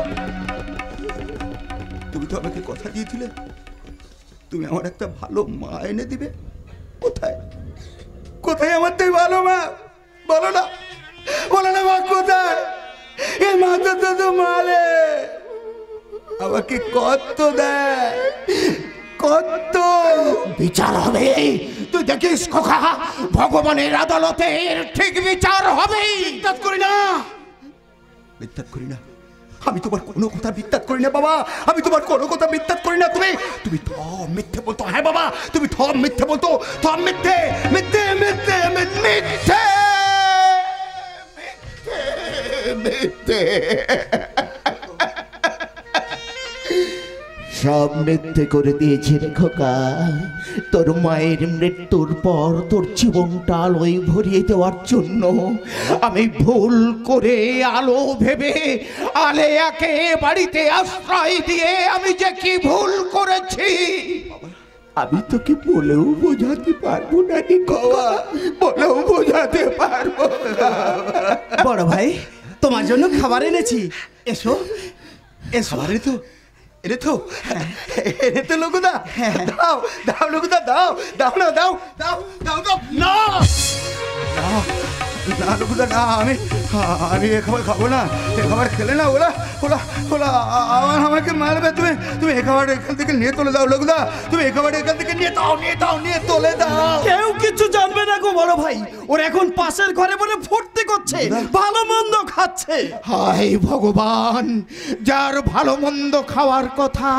তুমি তো আমাকে কথা দিয়েছিলে তুমি আমার একটা ভালো মা এনে দিবে। কোথায় কোথায় আমার তুই ভালো মা? বলো না, বলো না মা কোথায়? এই মা তো মারে আমাকে কত দেয়, কত বিচার হবে। তুই দেখিস খোকা, ভগবানের আদালতে এর ঠিক বিচার হবে। বিত্তাত করি না, বিত্তাত করি না, আমি তোমার কোনো কথা বিত্তাত করি না বাবা, আমি তোমার কোনো কথা বিত্তাত করি না। তুমি তুমি থম মিথ্যে বলতো। হ্যাঁ বাবা, তুমি থম মিথ্যে বলতো, থম মিথ্যে মিথ্যে মিথ্যে মিথ্যে মিথ্যে, সব মিথ্যে করে দিয়েছি রে খোকা। তোর মায়ের মৃত্যুর পর তোর জীবনটা আলোয় ভরিয়ে দেওয়ার জন্য আমি ভুল করে আলো ভেবে আলেয়াকে বাড়িতে আশ্রয় দিয়ে আমি যে কি ভুল করেছি আমি তোকে বলেও বোঝাতে পারবো না রে খোকা, বলেও বোঝাতে পারবো না। বড় ভাই, তোমার জন্য খাবার এনেছি, এসো এসো। এরে তো লোকদা, দাও দাও লোকদা, দাও দাও না, দাও দাও দাও দাও না না লোকদা না, আমি এ খাবার খাবো না। এ খাবার খেলে না ওরা ওরা ওরা আমাকে মারবে। তুমি তুমি এ খাবার এখান থেকে নিয়ে চলে দাও লোকদা, তুমি এ খাবার এখান থেকে নিয়ে দাও, নিয়ে দাও, নিয়ে চলে দাও। কেউ কিছু জানবে না গো বড় ভাই, ওর এখন পাশের ঘরে বলে ফুর্তি করছে, ভালো মন্দ খাচ্ছে। হায় ভগবান, যার ভালো মন্দ খাওয়ার কথা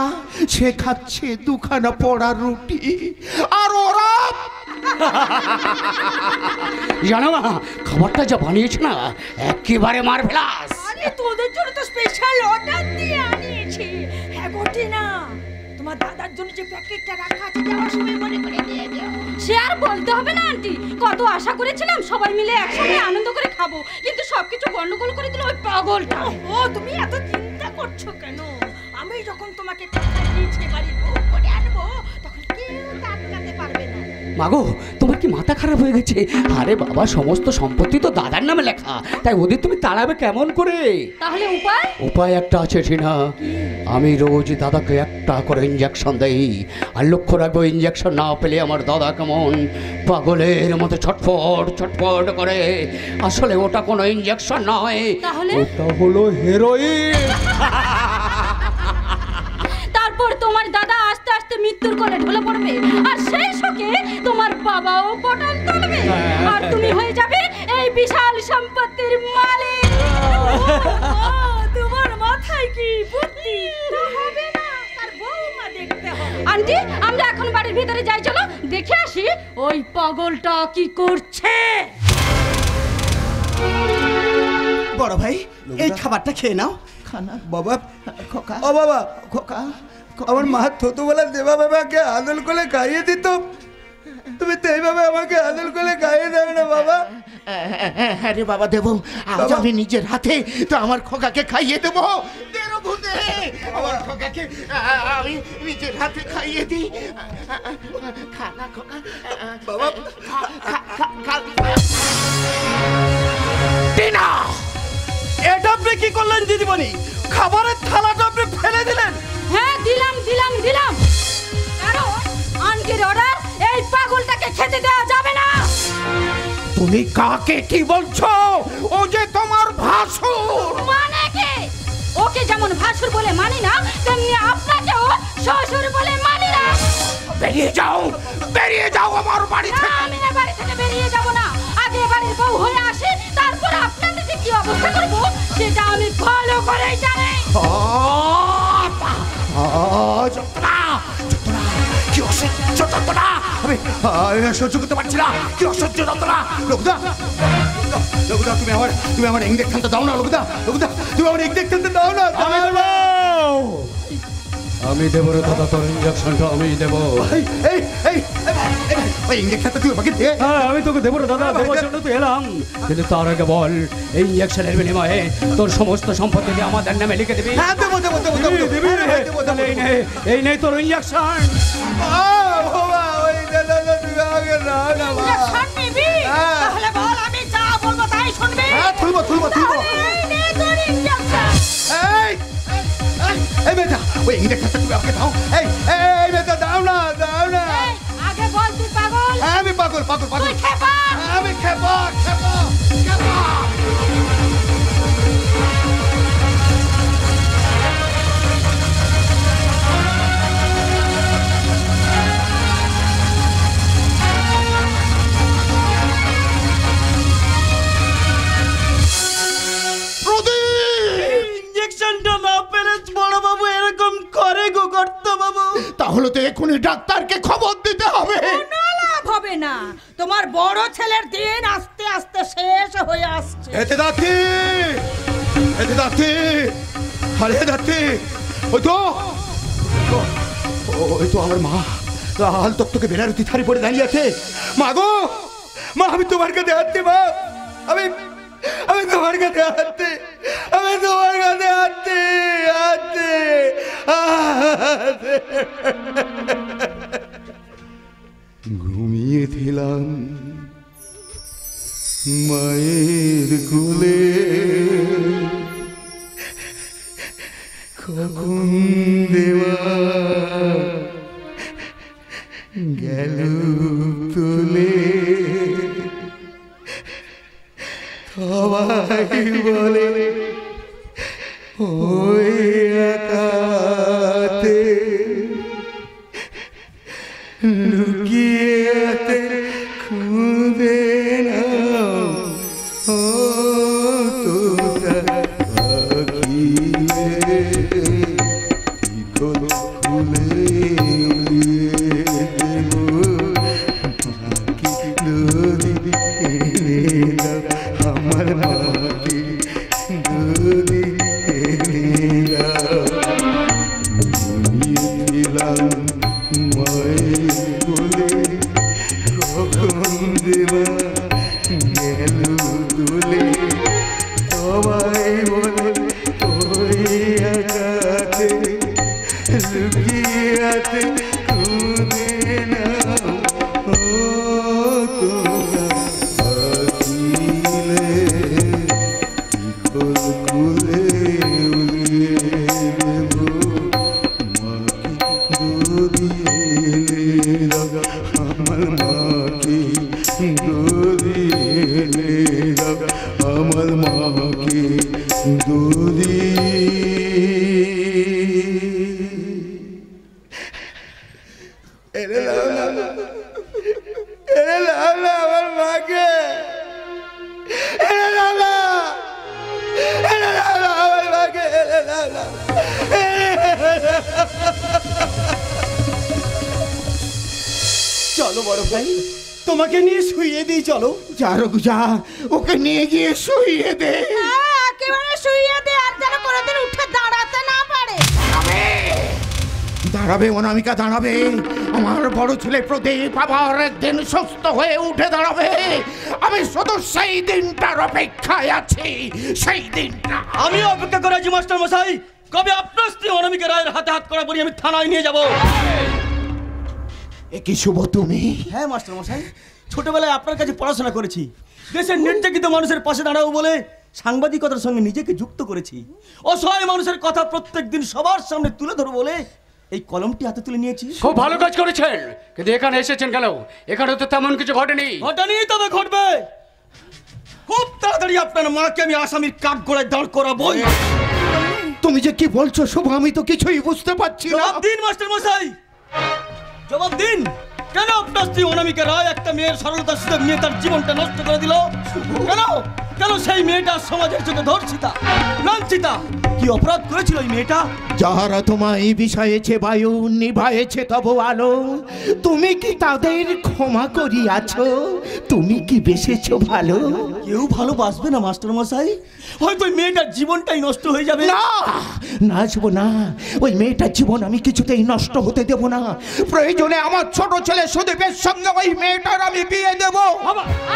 সে খাচ্ছে দুখানা পোড়া রুটি, আর ওরা জানো না খাবারটা যা বানিয়েছে না একেবারে মারভেলাস। আরে তোদের জন্য তো স্পেশাল অর্ডার দিয়ে আনিয়েছি। হ্যাঁ গোটি না, তোমার দাদার জন্য যে প্যাকেটটা রাখা আছে যাওয়ার সময় মনে করে দিয়ে দিও। সে আর বলতে হবে না আন্টি, কত আশা করেছিলাম সবাই মিলে একসঙ্গে আনন্দ করে খাবো, কিন্তু সবকিছু গন্ডগোল করে দিল ওই পাগলটা। ও তুমি এত চিন্তা করছো কেন? আমি যখন তোমাকে কথা দিয়েছি বাড়ির বউ করে আনবো, তখন কেউ আটকাতে পারবে না। মাগো তোমার কি মাথা খারাপ হয়ে গেছে? আরে বাবা, সমস্ত সম্পত্তি তো দাদার নামে লেখা, তাই ওদের তুমি তাড়াবে কেমন করে? তাহলে উপায়? উপায় একটা আছে টিনা, আমি রোজ দাদাকে একটা করে ইঞ্জেকশন দেই, আর লক্ষ্য রাখবো ইঞ্জেকশন না পেলে আমার দাদা কেমন পাগলের মতো ছটফট ছটফট করে। আসলে ওটা কোনো ইঞ্জেকশন নয়, তাহলে? ওটা হলো হেরোইন। তারপর তোমার দাদা আস্তে আস্তে মৃত্যুর কোলে ঢলে পড়বে, আর সেই শোকে তোমার বাবাও পটল তুলবে, আর তুমি হয়ে যাবে এই বিশাল সম্পত্তির মালিক। তোমার মাথায় কি বুদ্ধি? তা হবে না, তার বউমা দেখতে হবে। আন্টি আমরা এখন বাড়ির ভিতরে যাই, চলো দেখে আসি ওই পাগলটা কি করছে। বড় ভাই এই খাবারটা খেয়ে নাও। খানা বাবা, খোকা ও বাবা, খোকা আমার মা ছোটবেলা দেবা বাবাকে আদল করে খাইয়ে দিত, তুমি তো এইভাবে আমাকে আদল করে খাইয়ে দেবে না বাবা? হ্যাঁ রে বাবা, দেবো। আজ আমি নিজের হাতে তো আমার খোকাকে খাইয়ে দেবো। দে রে ভূতে, আমার খোকাকে আমি নিজের হাতে খাইয়ে দিই। খানা খোকা বাবা, টিনা, এটা আপনি কি করলেন দিদিমণি? খাবারের থালাটা আপনি ফেলে দিলেন। হ্যাঁ দিলাম দিলাম দিলাম, কারণ আন্টির অর্ডার, এই পাগলটাকে খেতে দেওয়া যাবে না। তুমি কাকে কি বলছো? ও যে তোমার ভাসুর। মানে কি? ওকে যেমন ভাসুর বলে মানি না, তেমনি আপনাকেও শ্বশুর বলে মানি না। বেরিয়ে যাও, বেরিয়ে যাও আমার বাড়ি না, থেকে। আমি এ বাড়ি থেকে বেরিয়ে যাব না। আগে বাড়ির বউ হয়ে আসি, তারপর আপনাদের যে কি অবস্থা করব সেটা আমি ভালো করেই জানি। কি অসহ্য যন্ত্রণা! আমি সহ্য করতে পারছি না। কি অসহ্য যন্ত্রণা! লোকদা, লোকদা, তুমি আমার ইঞ্জেকশনটা দাও না। লোকদা, লোকদা, তুমি আমার ইঞ্জেকশনটা দাও না। আমি দেবো রে দাদা, তোর ইঞ্জেকশনটা আমি দেবো। এই এই এই ওই ইঞ্জেকশনটা তুই আমাকে দে। হ্যাঁ আমি তোকে দেবো রে দাদা, দেওয়ার জন্য তো এলাম, কিন্তু তার আগে বল এই ইঞ্জেকশনের বিনিময়ে তোর সমস্ত সম্পত্তি দিয়ে আমাদের নামে লিখে দিবি। হ্যাঁ দেবো দেবো দেবো দেবো দিবি রে? তাহলে এই নেই তোর ইঞ্জেকশন। বাবা, ওই দাদা তুমি আমাকে দাও না বাবা। ইঞ্জেকশন নিবি? হ্যাঁ। তাহলে বল, আমি যা বলবো তাই শুনবি। হ্যাঁ, তুলবো তুলবো তুলবো। তাহলে এই নে তোর ইঞ্জেকশন। এই এই বেটা, ওই ইঞ্জেকশনটা তুমি আমাকে দাও। এই এই বেটা দাও না, দাও না। এই, আগে বল তুই পাগল? হ্যাঁ আমি পাগল, পাগল, পাগল। তুই খেপা? আমি খেপা, খেপা, খেপা। ইঞ্জেকশনটা না পেরে বড় বাবু এরকম করে গো কর্তা বাবু। তাহলে তো এখনই ডাক্তারকে খবর দিতে হবে। কোনো লাভ হবে না, তোমার বড় ছেলের দিন আস্তে আস্তে শেষ হয়ে আসছে। এতে দাঁতি, এতে দাঁতি, আরে দাঁতি, ওই তো, ওই তো আমার মা লাল তক্তকে বেনারতি থারি পরে দাঁড়িয়ে আছে। মা গো, মা আমি তোমার কাছে হাঁটতে, মা আমি আমি তোমার কাছে হাঁটতে, আমি তোমার কাছে হাঁটতে হাঁটতে ঘুমিয়েছিলাম মায়ের কোলে, কখন দেওয়া গেল তোলে, সবাই বলে ওই একাতে লুকিয়ে খুঁজে না ও তোতা। বলে কখন দেবা গেল তুলে সবাই বলে ওই আঘাতে লুকিয়ে আছে খুঁজে না ও তোরা পাখিলে শিকল খুলে উড়িয়ে দেব মাকে গড়িয়ে দাও আমার মাকে গড়িয়ে দাও আমার মাকে গড়িয়ে আমার মাকে আমার মাকে চলো বড় ভাই, তোমাকে নিয়ে শুইয়ে দিই, চলো। যা রঘু যা, ওকে নিয়ে গিয়ে শুইয়ে দে। একেবারে শুইয়ে দে, আর যেন কোনোদিন উঠে দাঁড়াতে না পারে। দাঁড়াবে অনামিকা, দাঁড়াবে। আমার বড় ছেলে প্রদীপ আবার একদিন সুস্থ হয়ে উঠে দাঁড়াবে। আমি শুধু সেই দিনটার অপেক্ষায় আছি, সেই দিনটা। আমি অপেক্ষা করে আছি মাস্টার মশাই। কবে আপনার স্ত্রী অনামিকা রায়ের হাতে হাত করা পরি আমি থানায় নিয়ে যাব। এ কি শুভ তুমি? হ্যাঁ মাস্টার মশাই, ছোটবেলায় আপনার কাছে পড়াশোনা করেছি। দেশের নির্যাতিত মানুষের পাশে দাঁড়াবো বলে সাংবাদিকতার সঙ্গে নিজেকে যুক্ত করেছি। অসহায় মানুষের কথা প্রত্যেকদিন সবার সামনে তুলে ধরবো বলে এই কলমটি হাতে তুলে নিয়েছি। খুব ভালো কাজ করেছেন, কিন্তু এখানে এসেছেন কেন? এখানে তো তেমন কিছু ঘটেনি। ঘটেনি তবে ঘটবে। খুব তাড়াতাড়ি আপনার মাকে আমি আসামির কাঠ গড়ায় দাঁড় করাবো। তুমি যে কি বলছো শুভ, আমি তো কিছুই বুঝতে পারছি না। জবাব দিন মাস্টার মশাই, জবাব দিন। কেন আপনার স্ত্রী অনামিকা রায় একটা মেয়ের সরলতার সুযোগ নিয়ে তার জীবনটা নষ্ট করে দিল? কেন কেন সেই মেয়েটা সমাজের চোখে ধর্ষিতা, লাঞ্ছিতা? কি অপরাধ করেছিল এই মেয়েটা? যাহারা তোমায় বিষয়েছে বায়ু, নিভায়েছে তব আলো, তুমি কি তাদের ক্ষমা করিয়াছ? তুমি কি বেসেছো ভালো? কেউ ভালোবাসবে না মাস্টার মশাই, হয়তো ওই মেয়েটার জীবনটাই নষ্ট হয়ে যাবে। না, নাচবো না। ওই মেয়েটার জীবন আমি কিছুতেই নষ্ট হতে দেব না। প্রয়োজনে আমার ছোট ছেলে সুদীপের সঙ্গে ওই মেয়েটার আমি বিয়ে দেব।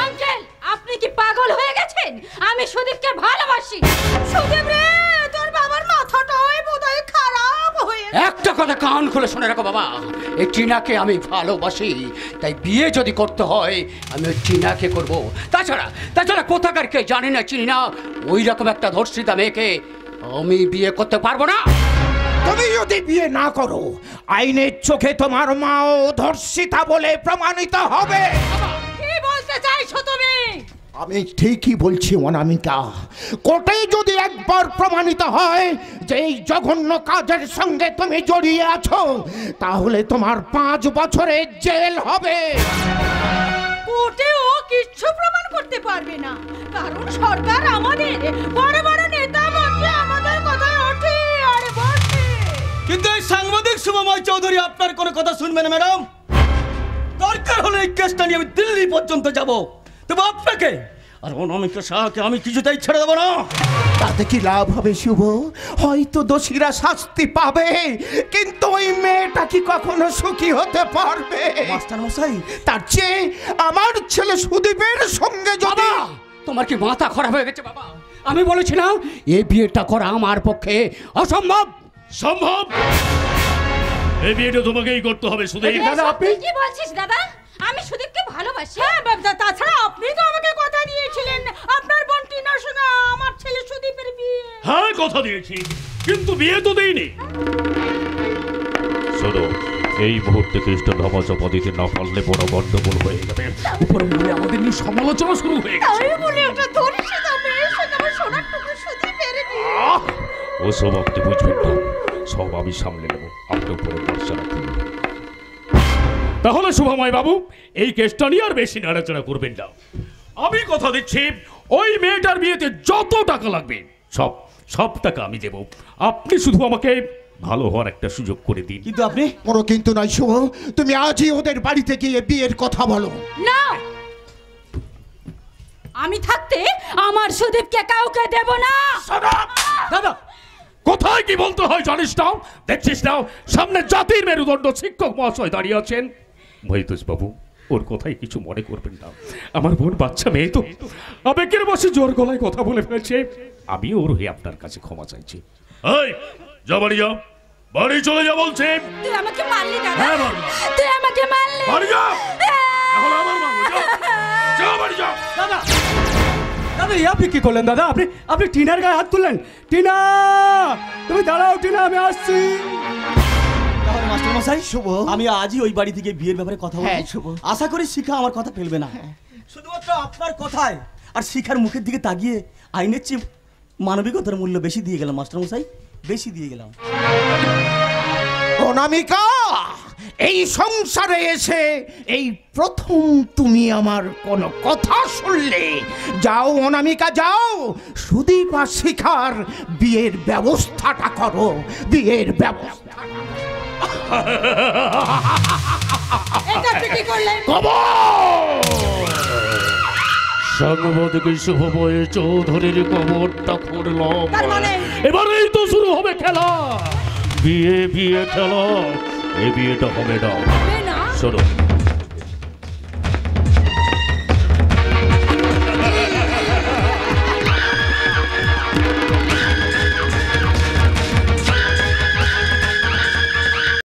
আঙ্কেল, আপনি কি পাগল হয়ে গেছেন? আমি সুদীপকে ভালোবাসি। সুদেব রে, তোর বাবার মাথাটাই বোধহয় খারাপ হয়ে। একটা কথা কান খুলে শুনে রাখো বাবা, এই টিনাকে আমি ভালোবাসি, তাই বিয়ে যদি করতে হয় আমি ওই টিনাকে করব। তাছাড়া কোথাকার কে জানি না চিনি না, ওই রকম একটা ধর্ষিতা মেয়েকে আমি বিয়ে করতে পারবো না। তুমি যদি বিয়ে না করো, আইনের চোখে তোমার মাও ধর্ষিতা বলে প্রমাণিত হবে। কি বলতে চাইছো তুমি? আমি ঠিকই বলছি অনামিকা। কোর্টে যদি একবার প্রমাণিত হয় যে এই জঘন্য কাজের সঙ্গে তুমি জড়িয়ে আছো, তাহলে তোমার 5 বছরের জেল হবে। কোর্টে ও কিচ্ছু প্রমাণ করতে পারবে না, কারণ সরকার আমাদের বড় বড় নেতা মন্ত্রী আমাদের কথায় ওঠে আর বসে। কিন্তু এই সাংবাদিক শুভময় চৌধুরী আপনার কোনো কথা শুনবে না ম্যাডাম। দরকার হলে এই কেসটা নিয়ে আমি দিল্লি পর্যন্ত যাব, তবে আপনাকে আর অনামিকা শাহকে আমি কিছুতেই ছেড়ে দেবো না। তাতে কি লাভ হবে শুভ? হয়তো দোষীরা শাস্তি পাবে, কিন্তু ওই মেয়েটা কি কখনো সুখী হতে পারবে? মাস্টার মশাই, তার চেয়ে আমার ছেলে সুদীপের সঙ্গে যদি... তোমার কি মাথা খারাপ হয়ে গেছে বাবা? আমি বলেছিলাম এই বিয়েটা করা আমার পক্ষে অসম্ভব। সম্ভব। এই বিয়েটা তোমাকেই করতে হবে সুদীপ। দাদা, আপনি কি বলছিস দাদা? আমি সুদীপকে ভালোবাসি। হ্যাঁ বাবা, তাছাড়া আপনি তো আমাকে কথা দিয়েছিলেন আপনার বোন টিনার সঙ্গে আমার ছেলে সুদীপের বিয়ে। হ্যাঁ কথা দিয়েছি, কিন্তু বিয়ে তো দেইনি। শোনো, এই মুহূর্তে খ্রিস্ট ধর্মচপা দিতে না পারলে বড় গন্ডগোল হয়ে যাবে। উপর মনে আমাদের নিয়ে সমালোচনা শুরু হয়ে গেছে। তাই বলে একটা ধর্ষিতা মেয়ের সঙ্গে আমার সোনার টুকরো সুদীপের বিয়ে। ওসব আপনি বুঝবেন না, সব আমি সামলে নেব। আপনার উপরে ভরসা রাখুন। তাহলে শুভময় বাবু, এই কেসটা নিয়ে আর বেশি নাড়াচাড়া করবেন না। আমি কথা দিচ্ছি, ওই মেয়েটার বিয়েতে যত টাকা লাগবে সব টাকা আমি দেব। আপনি শুধু আমাকে ভালো হওয়ার একটা সুযোগ করে দিন। কিন্তু আপনি... বড় কিন্তু নয় শুভ, তুমি আজই ওদের বাড়িতে গিয়ে বিয়ের কথা বলো। না, আমি থাকতে আমার সুদীপকে কাউকে দেব না। দাদা, কোথায় কি বলতে হয় জানিস না? দেখছিস না সামনে জাতির মেরুদণ্ড শিক্ষক মহাশয় দাঁড়িয়ে আছেন। মহিতোষ বাবু, ওর কথাই কিছু মনে করবেন না। আমার বোন বাচ্চা মেয়ে তো আবেগের বসে জোর গলায় কথা বলে ফেলছে। আমি ওর হয়ে আপনার কাছে ক্ষমা চাইছি। এই যা বাড়ি যা, বাড়ি চলে যা বলছে। তুই আমাকে মারলি দাদা, হ্যাঁ, মারলাম। তুই আমাকে মারলি। বাড়ি যা, এখন আমার মারবো, যা, যা বাড়ি যা। দাদা দাদা এই আপনি কি করলেন দাদা? আপনি টিনার গায়ে হাত তুললেন। টিনা, তুমি দাঁড়াও টিনা, আমি আসছি। তাহলে মাস্টারমশাই, শুভ। আমি আজই ওই বাড়ি থেকে বিয়ের ব্যাপারে কথা হ্যাঁ, বলবো। শুভ। আশা করি শিখা আমার কথা ফেলবে না। শুধুমাত্র আপনার কথায় আর শিখার মুখের দিকে তাকিয়ে আইনের চেয়ে মানবিকতার মূল্য বেশি দিয়ে গেলাম মাস্টারমশাই, বেশি দিয়ে গেলাম। অনামিকা, এই সংসারে এসে এই প্রথম তুমি আমার কোনো কথা শুনলে। যাও অনামিকা, যাও, সুদীপ আর শিখার বিয়ের ব্যবস্থাটা করো, বিয়ের ব্যবস্থা। এটা আপনি কি করলেন? সাংবাদিক শুভময় চৌধুরীর কবরটা খুঁড়লাম। তার মানে? এবারেই তো শুরু হবে খেলা, বিয়ে বিয়ে খেলা। এই বিয়েটা হবে না। হবে না? শোনো,